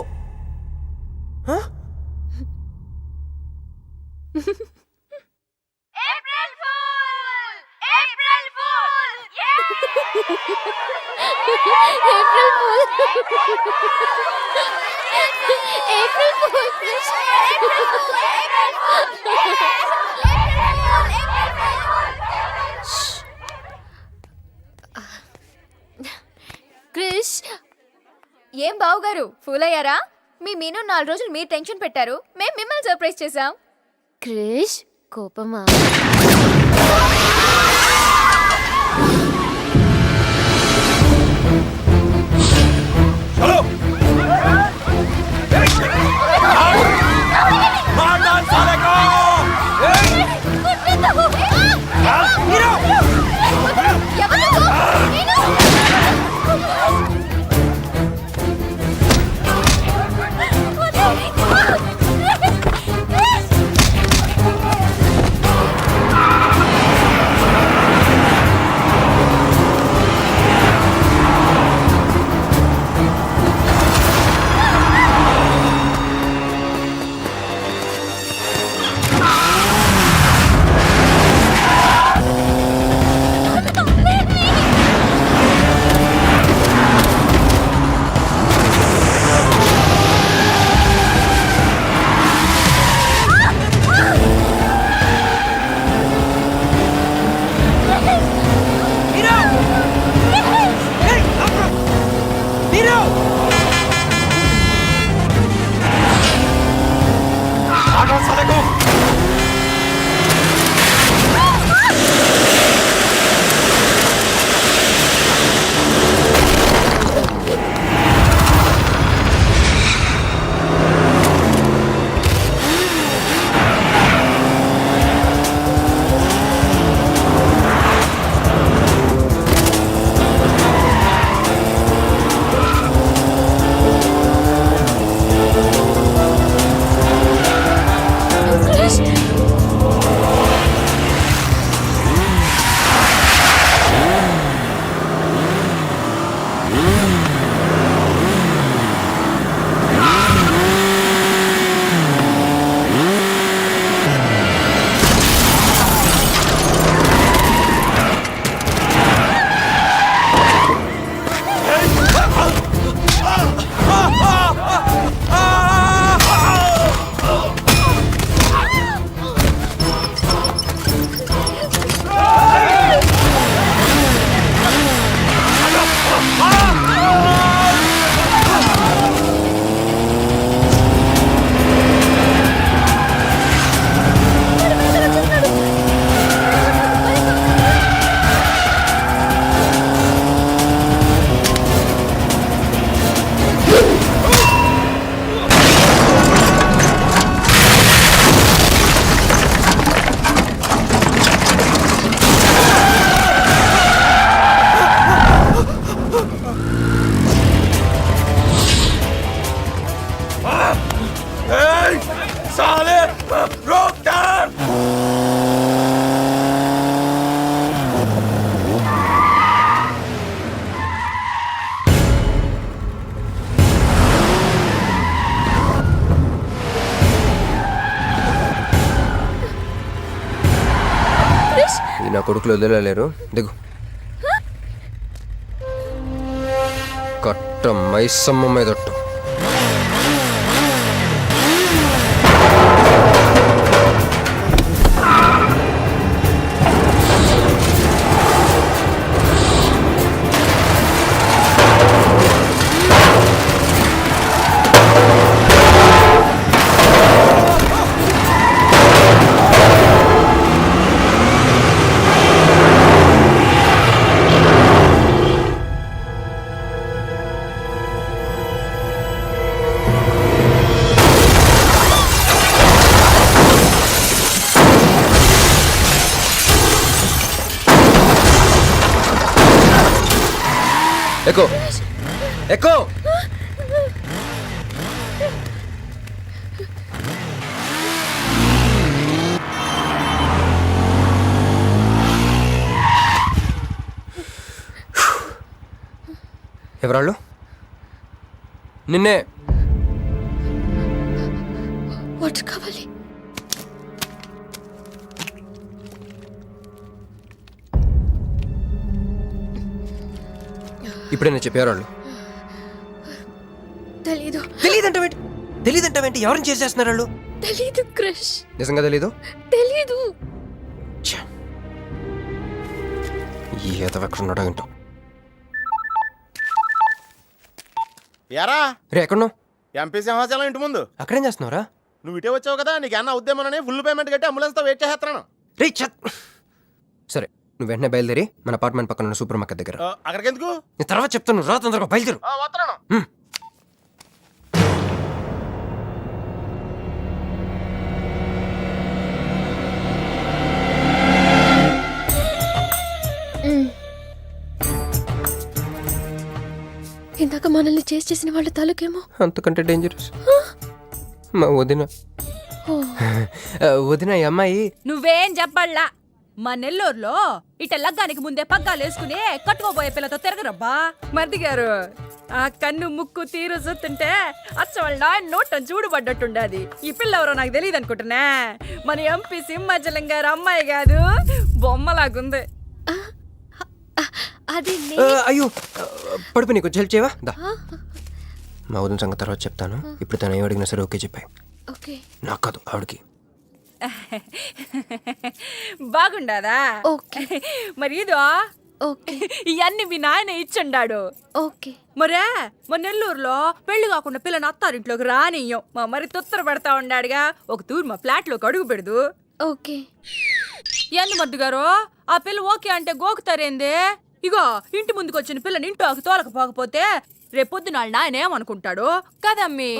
క్రిష్, ఏం బావుగారు ఫూల్ అయ్యారా? మీ మీను 4 రోజులు మీరు టెన్షన్ పెట్టారు, మేము మిమ్మల్ని సర్ప్రైజ్ చేసాం. క్రిష్ కోపమా? నా కొడుకులు వదిలేలేరు. దిగు. కట్ట మైసమ్మ మీదట్టు. ఎక్కు ఎక్కు. ఎవరాళ్ళు? నిన్నే. వాటర్ కావాలి. ఇప్పుడే నేను చెప్పేవాళ్ళు. తెలీదు. తెలీదంటావేంటి? ఎవరిని చేసేస్తున్నారు వాళ్ళు? తెలీదు క్రష్. నిజంగా తెలీదు? తెలీదు. ఈ ఎదవ ఎక్కడ ఉన్నాడో ఏంటో. యారా రే ఎక్కడున్నావు? ఎంపీ సింహాచలం ఇంటి ముందు. అక్కడేం చేస్తున్నావురా? నువ్వు ఇటే వచ్చావు కదా, నీకు ఏమన్నా ఉద్యమనని ఫుల్ పేమెంట్ కట్టి అంబులెన్స్తో వెయిట్ చేస్తున్నాను. రే సరే, నువ్వు వెంటనే బయలుదేరి మన అపార్ట్మెంట్ పక్కన ఉన్న సూపర్ మార్కెట్ దగ్గర. అక్కడికి ఎందుకు? నేను తర్వాత చెప్తాను, రా తొందరగా బయలుదేరు. వస్తున్నాను. ఇందాక మనల్ని చేసిన వాళ్ళ తాలూకేమో. అంతకంటే డేంజరస్ మా వదిన. వదిన ఈ అమ్మాయి. నువ్వేం చెప్పాలా? మా నెల్లూరులో ఇట లగ్గానికి ముందే పగ్గాలు వేసుకుని కట్టుకోబోయే పిల్లతో తిరగరబ్బా. మరిది గారు, ఆ కన్ను ముక్కు తీరు చూస్తుంటే అచ్చ వాళ్ళ నాయన నోటం చూడుబడ్డట్టుండది. ఈ పిల్ల ఎవరో నాకు తెలియదు అనుకుంటున్నా. మన ఎంపీ సింహాచలం గారు అమ్మాయి కాదు, బొమ్మలాగుంది. అయ్యో పడుపు, నీకు హెల్ప్ చేయవా? దా. మా వదిన సంగతి తర్వాత చెప్తాను. ఇప్పుడు తను ఏం అడిగినా సరే ఓకే చెప్పాయి. నాకు కాదు, ఆవిడకి. బాగుండాదా? మరి ఇదో ఇవన్నీ మీ నాయన ఇచ్చుండాడు. మరే మా నెల్లూరులో పెళ్లి కాకుండా పిల్లని అత్తారింట్లోకి రానియ్యం. మా మరి తొత్తర పడతా ఉండాడుగా, ఒక తూరు మా ఫ్లాట్ లోకి అడుగు పెడదు. ఎందు మద్దు గారు, ఆ పిల్ల ఓకే అంటే గోకుతారేందే? ఇగో ఇంటి ముందుకు వచ్చిన పిల్లని ఇంట్లోకి తోలకపోకపోతే రేపొద్దున వాళ్ళ నాయన ఏమనుకుంటాడు కదమ్మీ?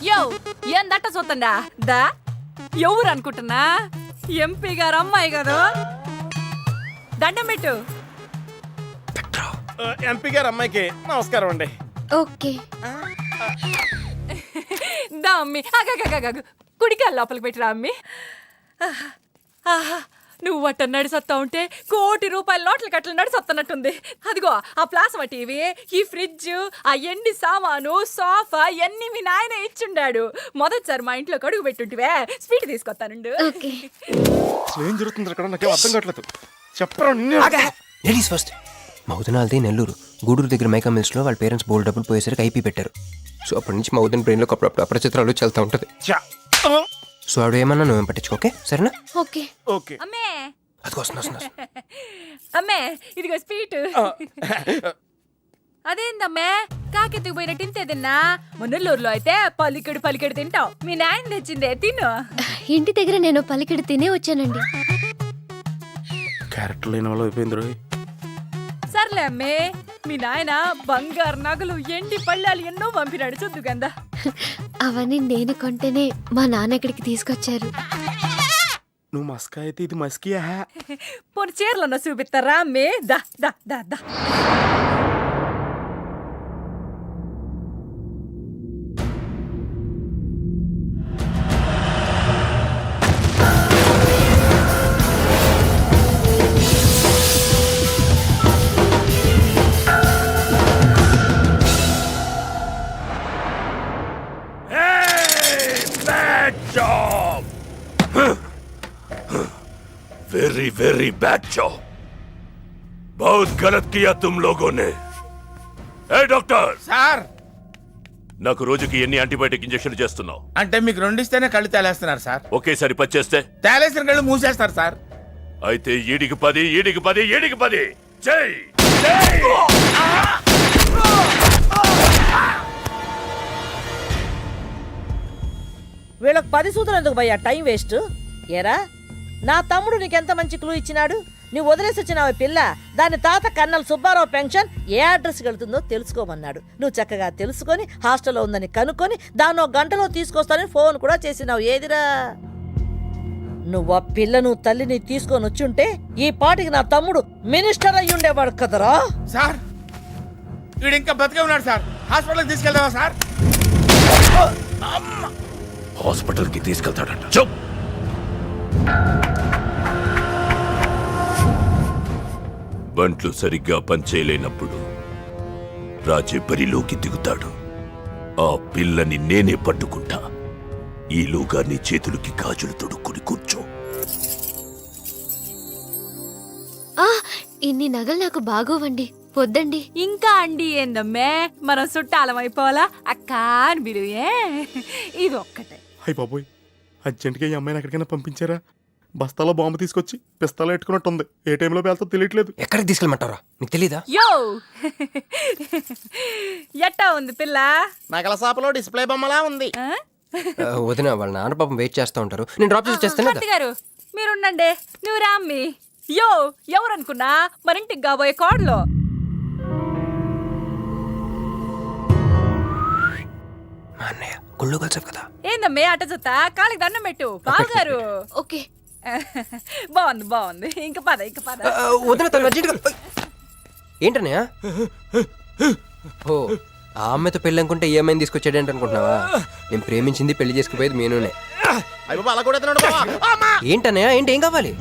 యో ఏం దట్ట చూతండా దా. ఎవరు అనుకుంటున్నా? ఎంపీ గారు అమ్మాయి కదా. దండం పెట్టు. ఎంపీ గారు అమ్మాయికి నమస్కారం అండి. దా అమ్మి, కుడికాయ లోపలికి పెట్టిరా అమ్మి. నువ్వు వట్ట నడిసొత్తా ఉంటే ₹1 కోటి నోట్ల కట్టలు నడిసొత్తనట్టుంది. అదిగో ఆ ప్లాస్మా టీవీ, ఈ ఫ్రిడ్జ్, ఆ ఎండి సామాను, సోఫా ఎన్ని మీ నాయన ఇచ్చుండాడు. మొదటిసారి మా ఇంట్లో అడుగు పెట్టుంటివే, స్వీట్ తీసుకొస్తానుండు. ఏం జరుగుతుంది అక్కడ? నాకేం అర్థం కావట్లేదు. చెప్పరా. Ladies first. మా వదినాలది నెల్లూరు. గూడూరు దగ్గర మైకా మిల్స్ లో వాళ్ళ పేరెంట్స్ బోల్డ్ డబ్బులు పోయేసరికి ఐపీ పెట్టారు. సో అప్పటి నుంచి మా వదిన బ్రెయిన్ లో అప్పుడప్పుడు అపరిచిత్రాలు చల్తా ఉంటది. సో ఆవిడ ఏమన్నా నువ్వేం పట్టించుకో, ఓకే? సరేనా? ఓకే. అమ్మే, అది వస్తున్నా. అమ్మే ఇదిగో స్వీట్. అదేందమ్మే కాకెత్తుకు పోయినట్టు ఇంతే తిన్నా? మున్నెల్లూరులో అయితే పలికెడు తింటావు. మీ నాయన తెచ్చిందే తిను. ఇంటి దగ్గర నేను పలికెడు తినే వచ్చానండి. క్యారెక్టర్ లేని వాళ్ళు అయిపోయింది. సర్లే అమ్మే, మీ నాయన బంగారు నగలు, ఎండి పళ్ళాలు ఎన్నో పంపినాడు చూద్దు గందా. అవన్నీ నేను కొంటేనే మా నాన్న ఇక్కడికి తీసుకొచ్చారు. నువ్వు మస్కా అయితే ఇది మస్కియా? పోనీ చీరలన్నా చూపిస్తారా అమ్మే? దా దా దా దా. Bad job, very very bad job. बहुत गलत किया तुम लोगों ने. ए डॉक्टर, సార్ నాకు రోజుకి ఎన్ని యాంటీబయాటిక్ ఇంజెక్షన్లు చేస్తున్నావు? అంటే మీకు రెండిస్తేనే కళ్ళు తేలేస్తున్నారు సార్. ఒకేసారి పచ్చేస్తే తేలేసిన కళ్ళు మూసేస్తారు సార్. అయితే ఈడికి 10, ఈడికి 10, ఈడికి 10. జై వీళ్ళకి 10 సూత్రం ఎందుకు భయ్యా టైం వేస్ట్? ఏరా నా తమ్ముడు నీకెంత మంచి క్లూ ఇచ్చినాడు. నువ్వు వదిలేసి వచ్చినావు పిల్ల, దాని తాత కన్నల్ సుబ్బారావు పెన్షన్ ఏ అడ్రస్కి వెళ్తుందో తెలుసుకోమన్నాడు. నువ్వు చక్కగా తెలుసుకొని హాస్టల్లో ఉందని కనుక్కొని దాన్ని 1 గంటలో తీసుకొస్తానని ఫోన్ కూడా చేసినావు. ఏదిరా నువ్వు ఆ పిల్లను తల్లిని తీసుకొని వచ్చుంటే ఈ పాటికి నా తమ్ముడు మినిస్టర్ అయ్యి ఉండేవాడు కదరా. సార్ వీడు ఇంకా బతికే ఉన్నాడు సార్. హాస్పిటల్కి తీసుకెళ్దామా సార్? హాస్పిటల్ కి తీసుకెళ్తాడంట. చూప్. బంట్లు సరిగ్గా పనిచేయలేనప్పుడు రాజే బరిలోకి దిగుతాడు. ఆ పిల్లని నేనే పట్టుకుంటా. ఈలోగా నీ చేతులకి గాజులు తొడుక్కుని కూర్చో. ఇన్ని నగలు నాకు బాగోవండి, వద్దండి. ఇంకా అండి ఏందమ్మే, మనం చుట్టాలం అయిపోవాలా అక్క అని బిలువే. ఇది ఒక్కటే. అయ్యి బాబోయ్, అర్జెంట్గా ఈ అమ్మాయిని ఎక్కడికైనా పంపించారా? బస్తాలో బాంబు తీసుకొచ్చి పిస్తాలో ఎట్టుకున్నట్టుంది. ఏ టైంలో వెళ్తా తెలియట్లేదు. ఎక్కడికి తీసుకెళ్ళమంటారా? నీకు తెలీదా? యో ఎట్టా ఉంది పిల్ల? నగల షాపులో డిస్ప్లే బొమ్మలా ఉంది. ఆ? వదిన వాళ్ళ నాన్న పాపం వెయిట్ చేస్తూ ఉంటారు. నేను డ్రాప్ చేసి చేస్తాను భర్త గారు మీరుండండి, నువ్వు రామ్మి. యో ఎవరనుకున్నా మరింటికి కాబోయే కోడలో. మా అన్నయ్య గుళ్ళు కలిసావు కదా. ఏందమ్మే అట జత కాలికి దండం పెట్టు బాగారు. ఓకే బాగుంది బాగుంది. ఇంక పద ఇంక పద. వదిన తను అర్జెంట్గా. ఏంటన్నయ్య? ఓ ఆ అమ్మాయితో పెళ్ళి అనుకుంటే ఈ అమ్మాయిని తీసుకొచ్చాడు ఏంటి అనుకుంటున్నావా? నేను ప్రేమించింది పెళ్లి చేసుకుపోయేది మీనునే. అయ్యో అలా కూడా తిన్నాడు బావా. ఏంటన్నయ్య? ఏంటి ఏం కావాలి?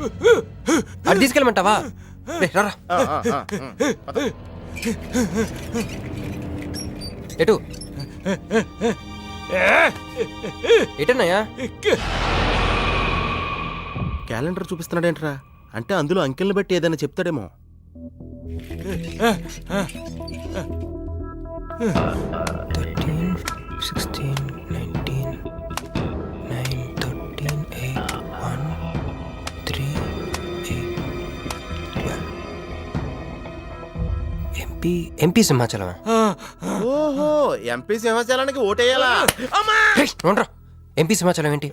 అది తీసుకెళ్ళమంటావా? రే, రారా. ఎటు ఎటన్నయ్యా? క్యాలెండర్ చూపిస్తున్నాడేంట్రా? అంటే అందులో అంకెల్ని బట్టి ఏదైనా చెప్తాడేమో. 13, 16, 19, 9, 13, 8, 1, 3, 8, 12. ఎంపీ సింహాచలం. ఓహో, ఎంపీ సింహాచలానికి ఓటేయాలా? ఎంపీ సింహాచలం ఏంటి?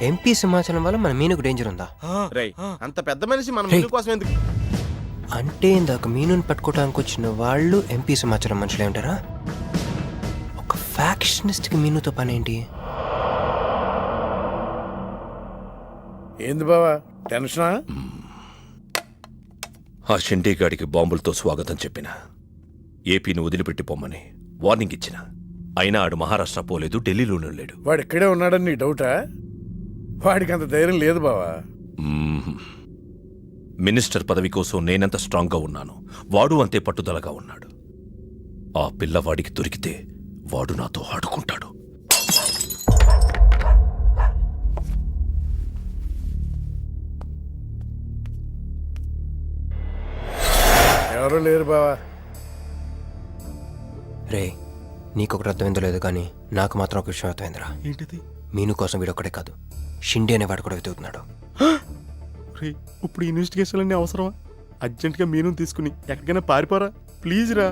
ఎంపీ సింహాచలం వల్ల మన మీనుకు డేంజర్ ఉందా? రేయ్, అంత పెద్ద మనిషి మన మీను కోసం ఎందుకు? అంటే ఇందాక మీనుని పట్టుకోవడానికి వచ్చిన వాళ్ళు ఎంపీ సింహాచలం మనుషులే ఉంటారా? ఒక ఫ్యాక్షనిస్ట్ కి మీనుతో పని ఏంటి? ఏంది బావా టెన్షనా? ఆ షిండేగాడికి బాంబులతో స్వాగతం చెప్పిన, ఏపీని వదిలిపెట్టి పొమ్మని వార్నింగ్ ఇచ్చిన. అయినా ఆడు మహారాష్ట్ర పోలేదు, ఢిల్లీలోనూ లేడు. వాడు ఇక్కడే ఉన్నాడని నీ డౌటా? వాడికి అంత ధైర్యం లేదు బావా. మినిస్టర్ పదవి కోసం నేనెంత స్ట్రాంగ్గా ఉన్నాను, వాడు అంతే పట్టుదలగా ఉన్నాడు. ఆ పిల్లవాడికి దొరికితే వాడు నాతో ఆడుకుంటాడు. ఎవరూ లేరు బావా. రే, నీకొకటి అర్థమైందో లేదు కానీ నాకు మాత్రం ఒక విషయం అర్థమైందిరా. ఏంటిది? మీను కోసం వీడొక్కడే కాదు, షిండే అనేవాడు కూడా వెతుకుతున్నాడు. రే, ఇప్పుడు ఇన్వెస్టిగేషన్ అన్నీ అవసరమా? అర్జెంట్గా మీను తీసుకుని ఎక్కడికైనా పారిపోరా ప్లీజ్ రా.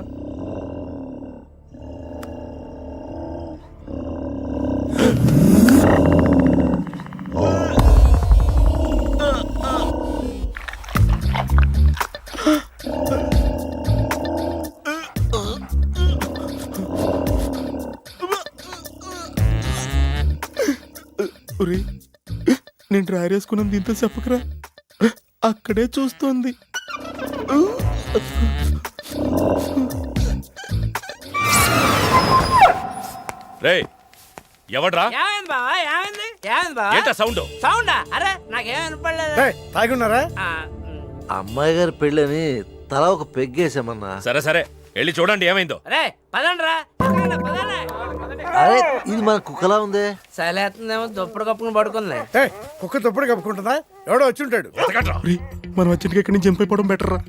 నేను డ్రైరేసుకున్నాను, దీంతో చెప్పకరా. అక్కడే చూస్తోంది. రే ఎవడ్రా? ఏమైంది బావా? ఏమైంది? ఏంటా సౌండ్? సౌండా? అరే నాకేం వినపడలేదు. ఏయ్, తాగున్నారా? అమ్మాయి గారి పెళ్ళని తల ఒక పెగ్గేసామన్నా. సరే సరే వెళ్ళి చూడండి ఏమైందో. అరే పదండ్రా. అరే ఇది మన కుక్కలా ఉంది. సలేతుందేమో దుప్పుడు కప్పుకుని పడుకుంది. ఏయ్, కుక్క తప్పుడు కప్పుకుంటుందా? ఎవడో వచ్చి ఉంటాడు. ఎతకట్రా. ఒరేయ్, మనం అర్జెంట్గా ఇక్కడి నుంచి జంప్ అయిపోవడం బెటర్ రా.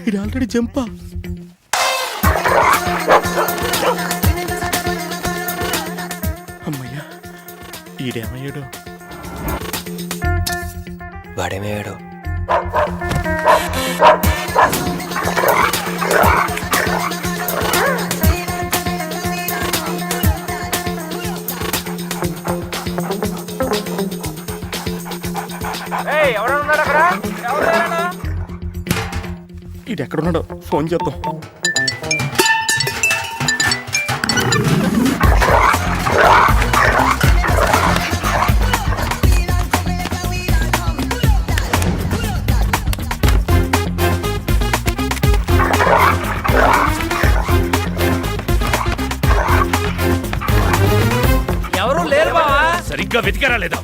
ఇది ఆల్రెడీ జంపా. అమ్మయ్యా, ఈడేమయ్యాడు? వాడేమయ్యాడు? ఈడు ఎక్కడున్నాడో ఫోన్ చేద్దాం. ఎవరు లేరు బావా. సరిగ్గా వెతికారా లేదా?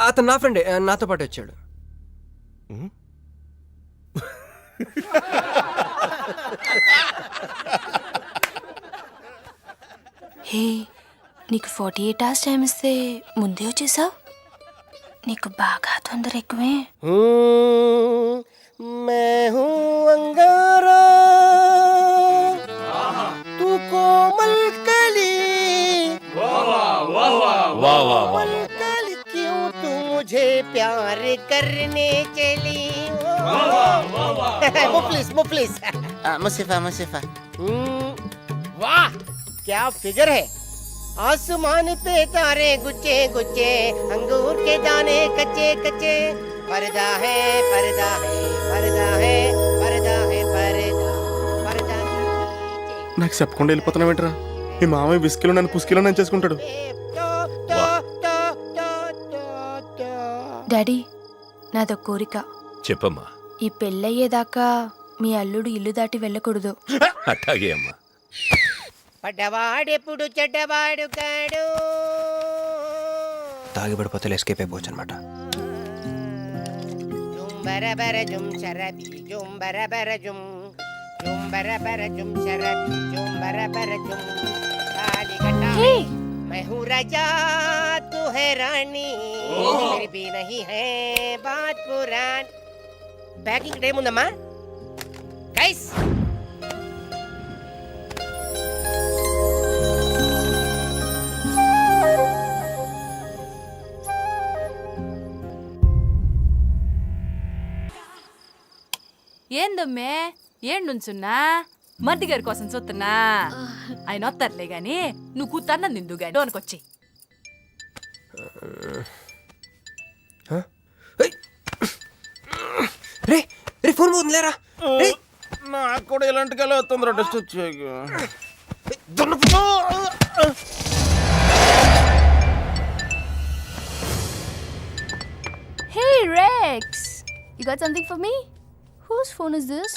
అతను నా ఫ్రెండే, నాతో పాటు వచ్చాడు. హే, నీకు 48 hours టైం ఇస్తే ముందే వచ్చేసావు. నీకు బాగా తొందర ఎక్కువే. ముసిఫా ముసిఫా. वाह क्या फिगर है. आसमान पे तारे गुच्छे गुच्छे, अंगूर के दाने कच्चे कच्चे. पर्दा है पर्दा है पर्दा है पर्दा है पर्दा पर्दा के पीछे. నాకు చెప్పకుండా వెళ్ళిపోతున్నావేంట్రా? మీ మామయ్య విస్కీలో నన్ను పుస్కీలో నన్ను చేసుకుంటాడు. డాడీ, నాదో కోరిక. చెప్పమ్మా. ఈ పెళ్ళయ్యేదాకా మీ అల్లుడు ఇల్లు దాటి వెళ్ళకూడదు. అట్టాగే అమ్మా. పడ్డవాడెప్పుడు చెడ్డవాడు కాడు. తాగిపడిపోతే ఎస్కేప్ అయిపోవచ్చు అనమాట. జుంబరబర జుం శరబి జుంబరబర జుం జుంబరబర జుం శరబి జుంబరబర జుం. హే, मैं हूँ राजा तू है रानी, फिर भी नहीं है बात पुरानी. బ్యాకింగ్ టైం ఉందమ్మా గైస్. ఏందమ్మే ఏండుంచున్నా మర్ది గారి కోసం చూస్తున్నా. ఆయన వస్తారులే గాని నువ్వు కూతన్నం నిందు గాని డోన్కొచ్చి. రే రే ఫోన్ పోతుంది లేరా. నాకు కూడా ఇలాంటి కళ తొందర టెస్ట్ వచ్చాయి. hey Rex, you got something for me? Whose phone is this?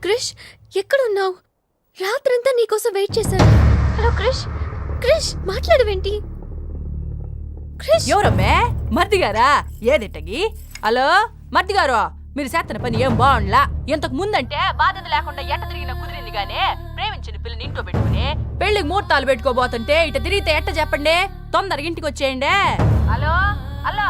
Krish, ఎక్కడున్నావు? రాత్రంతా నీకోసం వెయిట్ చేశాను. హలో క్రిష్, క్రిష్ మాట్లాడవేంటి? ఎవరమ్మే మర్ది గారా ఏదిట్టగి? హలో మర్ది గారు, మీరు చేస్తున్న పని ఏం బాగుండ్లా. ఇంతకు ముందంటే బాధ్యత లేకుండా ఎట్ట తిరిగిన కుదిరింది గానే ప్రేమించిన పిల్లని ఇంట్లో పెట్టుకుని పెళ్లికి ముహూర్తాలు పెట్టుకోబోతుంటే ఇట తిరిగితే ఎట్ట చెప్పండి? తొందరగా ఇంటికి వచ్చేయండి. హలో హలో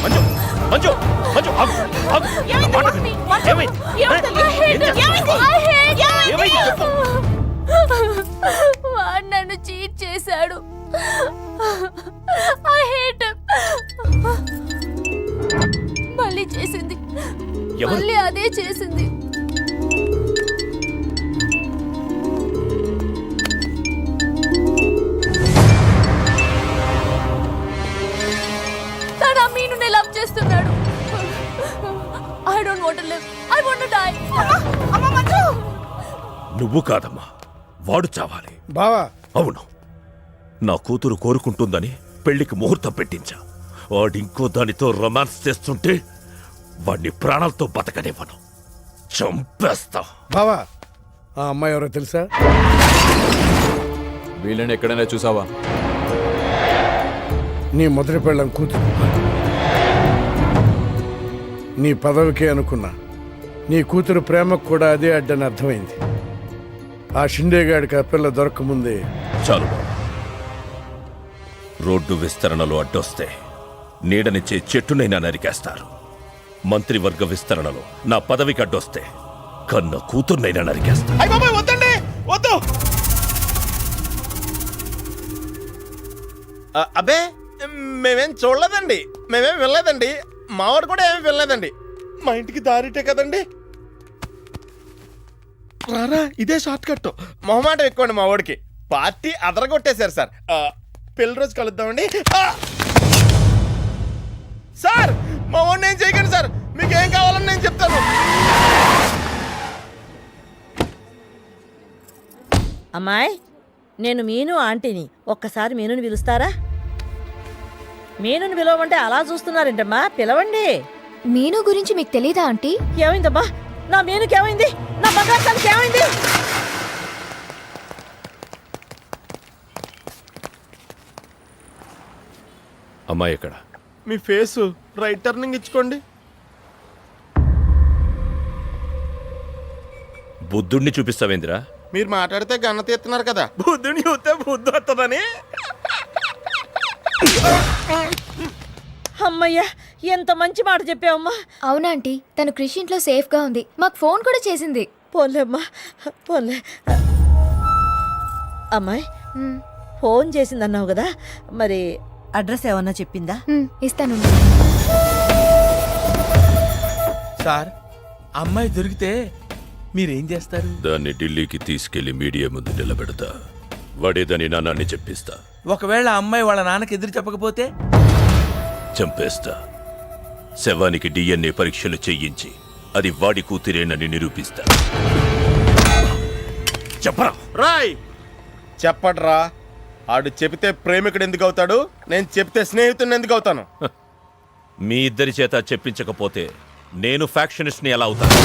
మంజు మంజు మంజు ఆగు, ఆగు. నా మాట విను. ఏమైంది? ఏం చేస్తున్నావు? ఏమైంది చెప్పు. వాడు నన్ను చీట్ చేశాడు. ఐ హేట్ మళ్ళీ చేసింది. ఎవరు? మళ్ళీ అదే చేసింది. తను ఆ మీనునే లవ్ చేస్తున్నాడు. I don't want to live. I want to die. అమ్మ మంజు. నువ్వు కాదమ్మా, వాడు చావాలి. బావా, అవును, నా కూతురు కోరుకుంటుందని పెళ్లికి ముహూర్తం పెట్టించా. వాడు ఇంకో దానితో రొమాన్స్ చేస్తుంటే వాడిని ప్రాణాలతో బతకనివ్వను, చంపేస్తా. బావా, ఆ అమ్మాయి ఎవరో తెలుసా? వీళ్ళని ఎక్కడైనా చూసావా? నీ మొదటి పెళ్ళం కూతురు. నీ పదవికే అనుకున్నా, నీ కూతురు ప్రేమకు కూడా అదే అడ్డని అర్థమైంది. ఆ షిండేగాడికి ఆ పిల్ల దొరకముందే. చాలు బాబు. రోడ్డు విస్తరణలో అడ్డొస్తే నీడనిచ్చే చెట్టునైనా నరికేస్తారు. మంత్రివర్గ విస్తరణలో నా పదవికి అడ్డొస్తే కన్న కూతుర్నైనా నరికేస్తారు. అయ్య బాబాయ్ వద్దండి, వద్దు. అబ్బే మేమేం చూడలేదండి, మేమేం వెళ్ళలేదండి. మావాడు కూడా ఏమీ వెళ్ళలేదండి. మా ఇంటికి దారిటే కదండి. రారా, ఇదే షార్ట్ కట్. మొహమాటం ఎక్కువండి మా వాడికి. పార్టీ అదరగొట్టేశారు సార్. పెళ్లి రోజు కలుద్దామండి. సార్ మా వాడిని ఏం చేయకండి సార్, మీకు ఏం కావాలని నేను చెప్తాను. అమ్మాయి, నేను మీను ఆంటీని. ఒక్కసారి మీనుని పిలుస్తారా? మీనుని పిలవమంటే అలా చూస్తున్నారేంటమ్మా? పిలవండి. మీను గురించి మీకు తెలీదా ఆంటీ? ఏమైందమ్మా? నా మీనుకి ఏమైంది? నా బంగారు తల్లికి ఏమైంది? అమ్మాయి ఎక్కడ? మీ ఫేసు రైట్ టర్నింగ్ ఇచ్చుకోండి. బుద్ధుణ్ణి చూపిస్తావేందిరా? మీరు మాట్లాడితే గన్న తీస్తున్నారు కదా, బుద్ధుని చూస్తే బుద్ధి వస్తుందని. అమ్మయ్యా, ఎంత మంచి మాట చెప్పావమ్మా. అవునాంటీ, తను కృషి ఇంట్లో సేఫ్ గా ఉంది. మాకు ఫోన్ కూడా చేసింది. పోన్లేమ్మా, పోన్లే. అమ్మాయి, ఫోన్ చేసిందన్నావు కదా, మరి అడ్రస్ ఏమన్నా చెప్పిందా? ఇస్తాను. సార్, అమ్మాయి దొరికితే మీరేం చేస్తారు? దాన్ని ఢిల్లీకి తీసుకెళ్లి మీడియా ముందు నిలబెడతా. వాడేదని నాన్నని చెప్పిస్తా. ఒకవేళ అమ్మాయి వాళ్ళ నాన్నకి ఎదురు చెప్పకపోతే చంపేస్తా. శవానికి DNA పరీక్షలు చేయించి అది వాడి కూతురేనని నిరూపిస్తా. చెప్పరా? రాయ్ చెప్పడ్రా. ఆడు చెబితే ప్రేమికుడు ఎందుకు అవుతాడు? నేను చెప్తే స్నేహితుడిని ఎందుకు అవుతాను? మీ ఇద్దరి చేత చెప్పించకపోతే నేను ఫ్యాక్షనిస్ట్ ని ఎలా అవుతాను?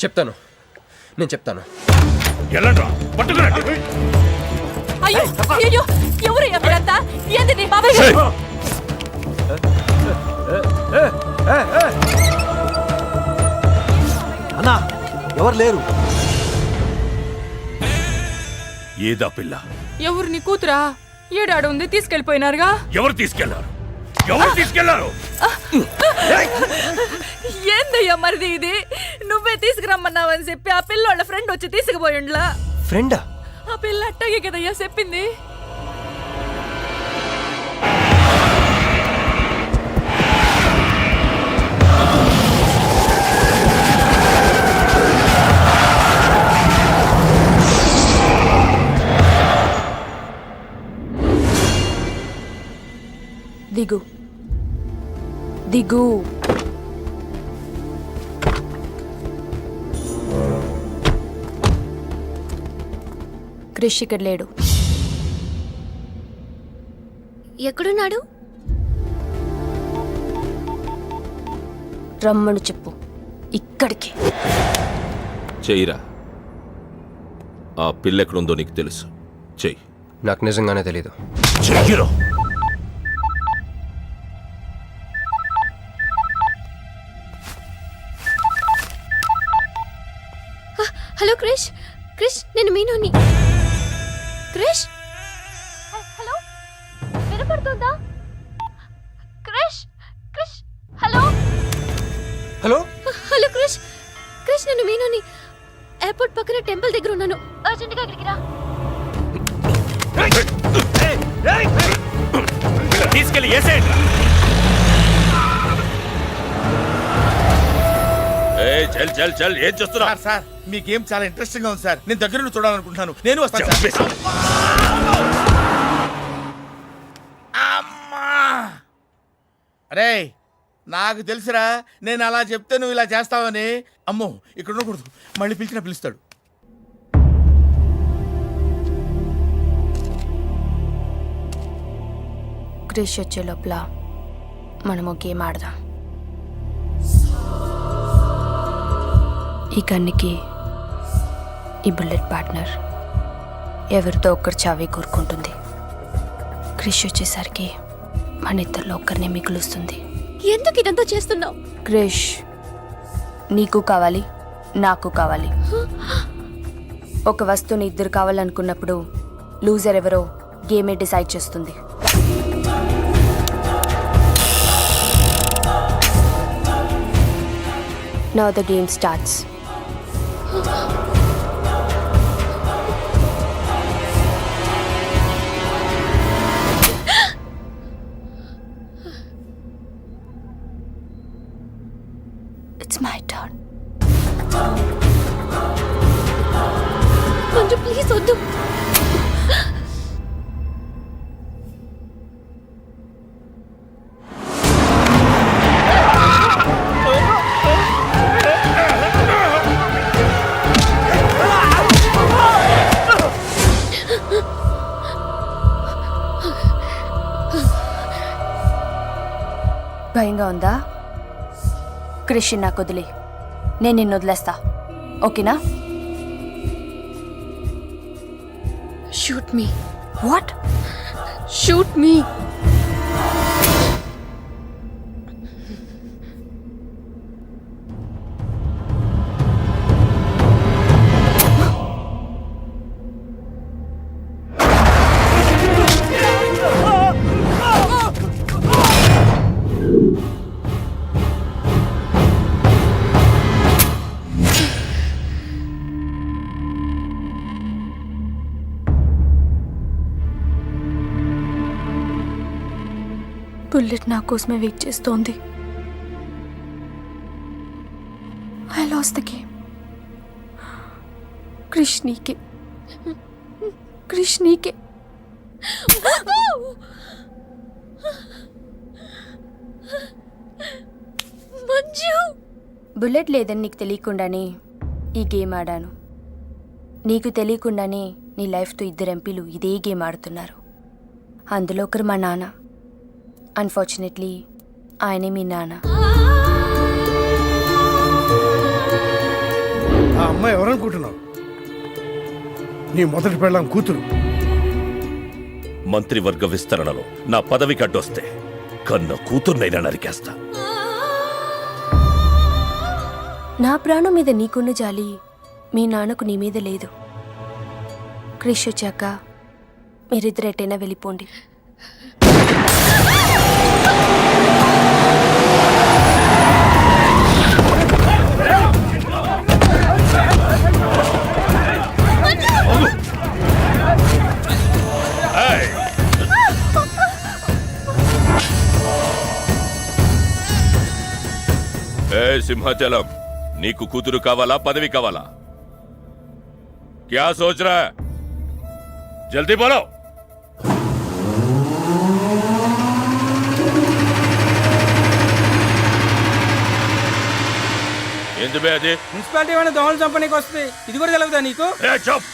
చెప్తాను, నేను చెప్తాను. ఎలాండ్రా? పట్టుకురండి. అయ్యో అయ్యో, ఎవరు ఎవరంతా? ఏంది నీ బాబాయ్ గారు? అన్నా, ఎవరు లేరు. ఏదా పిల్ల? ఎవరు నీ కూతురా? ఏడాడు ఉంది, తీసుకెళ్లిపోయినారుగా. ఎవరు తీసుకెళ్లారు? ఎవరు తీసుకెళ్లారు? ఏందయ్యా మరిది ఇది? నువ్వే తీసుకురమ్మన్నావని చెప్పి ఆ పిల్లోళ్ళ ఫ్రెండ్ వచ్చి తీసుకుపోయిండ్లా. ఫ్రెండా? ఆ పిల్ల అట్టగే కదయ్యా చెప్పింది. దిగు దిగు. క్రిష్ ఇక్కడ లేడు. ఎక్కడున్నాడు? రమ్మను చెప్పు ఇక్కడికి. చెయ్యిరా. ఆ పిల్ల ఎక్కడుందో నీకు తెలుసు. చెయ్యి. నాకు నిజంగానే తెలీదు. చెయ్యిరా. హలో క్రిష్, క్రిష్ నేను మీనుని. క్రిష్, హలో వినపడుతుందా? Krish, Krish, hello hello hello Krish, Krish నేను మీనుని. ఎయిర్పోర్ట్ పక్కన టెంపుల్ దగ్గర ఉన్నాను. అర్జెంట్గా అక్కడికి రా. తీసుకెళ్ళి ఏసేయండి. చల్ చల్ చల్, ఏం చేస్తున్నా? సార్ మీ గేమ్ చాలా ఇంట్రెస్టింగ్ గా ఉంది సార్. నేను దగ్గర నుండి చూడాలనుకుంటున్నాను. నేను వస్తాను సార్. అమ్మా! అరే నాకు తెలుసురా, నేను అలా చెప్తే నువ్వు ఇలా చేస్తావని. అమ్మో ఇక్కడ ఉండకూడదు, మళ్ళీ పిలుస్తాడు. క్రిష్ వచ్చే లోపల మనము గేమ్ ఆడదాం. ఈ కన్నికి ఈ బుల్లెట్ పార్ట్నర్ ఎవరితో ఒక్కరు చావే కోరుకుంటుంది. క్రిష్ వచ్చేసరికి మన ఇద్దరిలో ఒక్కరినే మిగులుస్తుంది. ఎందుకు ఇదంతా చేస్తున్నావు? క్రిష్ నీకు కావాలి, నాకు కావాలి. ఒక వస్తువుని ఇద్దరు కావాలనుకున్నప్పుడు లూజర్ ఎవరో గేమే డిసైడ్ చేస్తుంది. Now the game starts. It's my turn. Manju please వద్దు. భయంగా ఉందా? క్రిష్ నాకు వదిలే, నేను నిన్ను వదిలేస్తా. ఓకేనా? Shoot me. What? Shoot me. Bullet నా కోసమే వెయిట్ చేస్తోంది. I loss the game. Krish నీకే, క్రిష్ నీకే. మంజు, బుల్లెట్ లేదని నీకు తెలియకుండానే ఈ గేమ్ ఆడాను. నీకు తెలియకుండానే నీ లైఫ్తో ఇద్దరు ఎంపీలు ఇదే గేమ్ ఆడుతున్నారు. అందులో ఒకరు మా నాన్న. అన్ఫార్చునేట్లీ ఆయనే మీ నాన్న. ఆ అమ్మాయి ఎవరనుకుంటున్నావు? నీ మొదటి పెళ్ళాం కూతురు. మంత్రివర్గ విస్తరణలో నా పదవికి అడ్డొస్తే కన్న కూతుర్నైనా నరికేస్తా. నా ప్రాణం మీద నీకున్న జాలి మీ నాన్నకు నీ మీద లేదు. క్రిష్ వచ్చాక మీరిద్దరు ఎటైనా వెళ్ళిపోండి. సింహాచలం, నీకు కూతురు కావాలా, పదవి కావాలా? క్యా సోచ్ రా? జల్దీ బోలో. ఏంది అది? మున్సిపాలిటీ ఏమైనా దోమలు చంపనీకి వస్తుంది, ఇది కూడా తెలుగుదా నీకు? ఏ, చప్.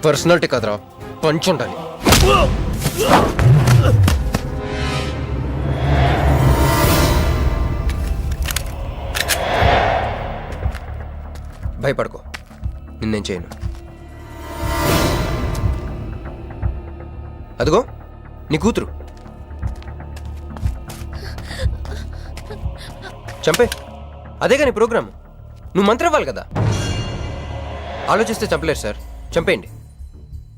పర్సనాలిటీ కదరా, పంచ్ ఉండాలి. భయపడుకో, నిన్నేం చేయను. అదిగో నీ కూతురు. చంపే, అదేగా నీ ప్రోగ్రామ్. నువ్వు మంత్రి అవ్వాలి కదా. ఆలోచిస్తే చంపలేరు సార్, చంపేయండి.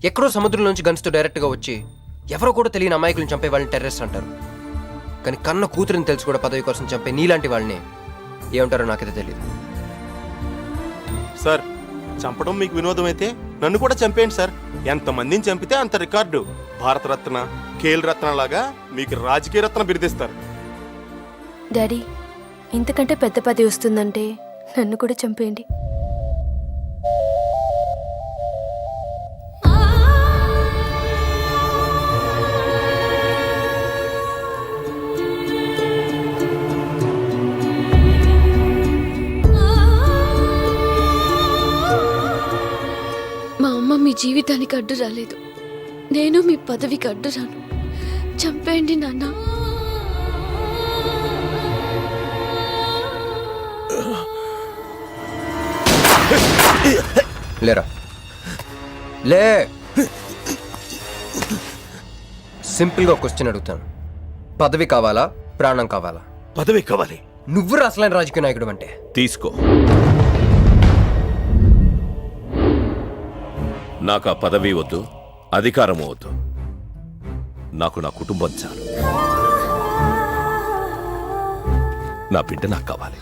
ఎక్కడో సముద్రంలోంచి గన్స్తో డైరెక్ట్గా వచ్చి ఎవరో కూడా తెలియని అమాయకులను చంపే వాళ్ళని టెర్రరిస్ట్ అంటారు. కానీ కన్న కూతురిని తెలిసి కూడా పదవి కోసం చంపే నీలాంటి వాళ్ళని ఏమంటారో నాకైతే తెలియదు. సార్, చంపడం మీకు వినోదం అయితే నన్ను కూడా చంపేయండి సార్. ఎంతమందిని చంపితే అంత రికార్డు. భారతరత్న, ఖేల్ రత్న లాగా మీకు రాజకీయ రత్న బిరుదిస్తారు. డాడీ, ఇంతకంటే పెద్ద పదవి వస్తుందంటే నన్ను కూడా చంపేయండి. మా అమ్మ మీ జీవితానికి అడ్డు రాలేదు, నేను మీ పదవికి అడ్డు రాను. చంపేయండి నాన్న. లేరా, లే. సింపుల్గా క్వశ్చన్ అడుగుతాను. పదవి కావాలా, ప్రాణం కావాలా? పదవి కావాలి. నువ్వు అసలైన రాజకీయ నాయకుడు అంటే తీసుకో. నాకు ఆ పదవి వద్దు, అధికారము వద్దు. నాకు నా కుటుంబం చాలు. నా బిడ్డ నాకు కావాలి.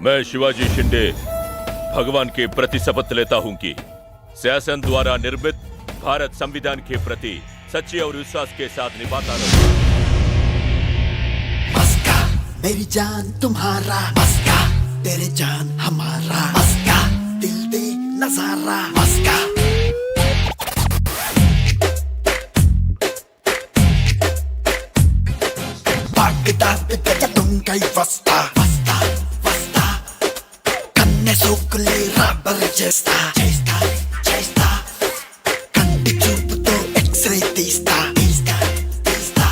मैं शिवाजी शिंदे भगवान के प्रति शपथ लेता हूं कि शासन द्वारा निर्मित भारत संविधान के प्रति सच्चे और विश्वास के साथ निभाता रहूंगा. मस्का मेरी जान तुम्हारा, मस्का तेरे जान हमारा, मस्का दिल दे नजारा, मस्का बागदाद पे तुम कई वस्ता वस्ता वस्ता कन्ने सोकुले रबर చేస్తా చేస్తా చేస్తా కంటి చూపుతో ఎక్స్రే తీస్తా తీస్తా తీస్తా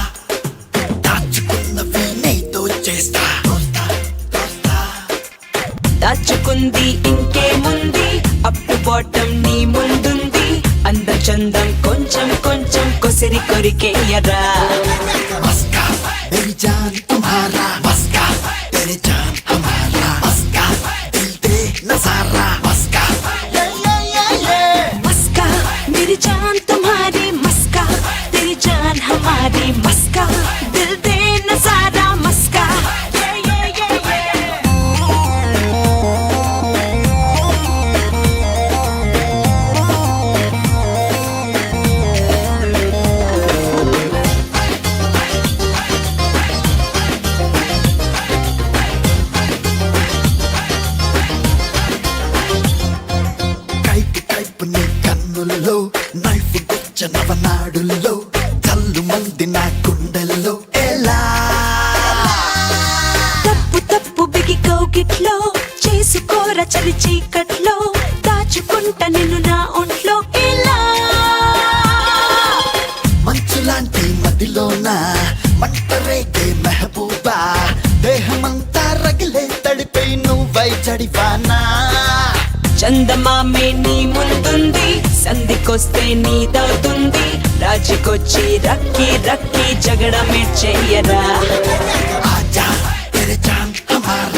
దాచుకున్నవి నీతో చేస్తా దోస్తా దోస్తా దాచుకుంది ఇంకేముంది, అప్పు బాటం నీ ముందుంది. అంద చందం కొంచెం కొంచెం కొసిరి కొరికేయరా. मस्का मेरी जान तुम्हारा, मस्का तेरे जान हमारा, मस्का दिल दे नजारा, मस्का मस्का मेरी जान तुम्हारी, मस्का तेरी जान हमारी, मस्का दिल दे नजारा, मस्का. కైపు కైపు నీ కన్నుల్లో, నైఫ్ గుచ్చ నవనాడుల్లో, చల్లు మంది నా గుండెల్లో. ఎలా తప్పు తప్పు బిగి కౌగిట్లో చేసుకోర చలి చీకట్లో, దాచుకుంటా నిన్ను నా ఒంట్లో. ఇలా మంచులాంటి మదిలోన మంట రేగే మెహబూబా, దేహమంతా రగిలే తడిపై నువ్వై చడివానా. చందమామే నీ ముందుంది, సంధికొస్తే నీదవుతుంది. రాజుకొచ్చి రక్కి రక్కి జగడమే చెయ్యరా. ఆజా తెరే జాన్ హమారా,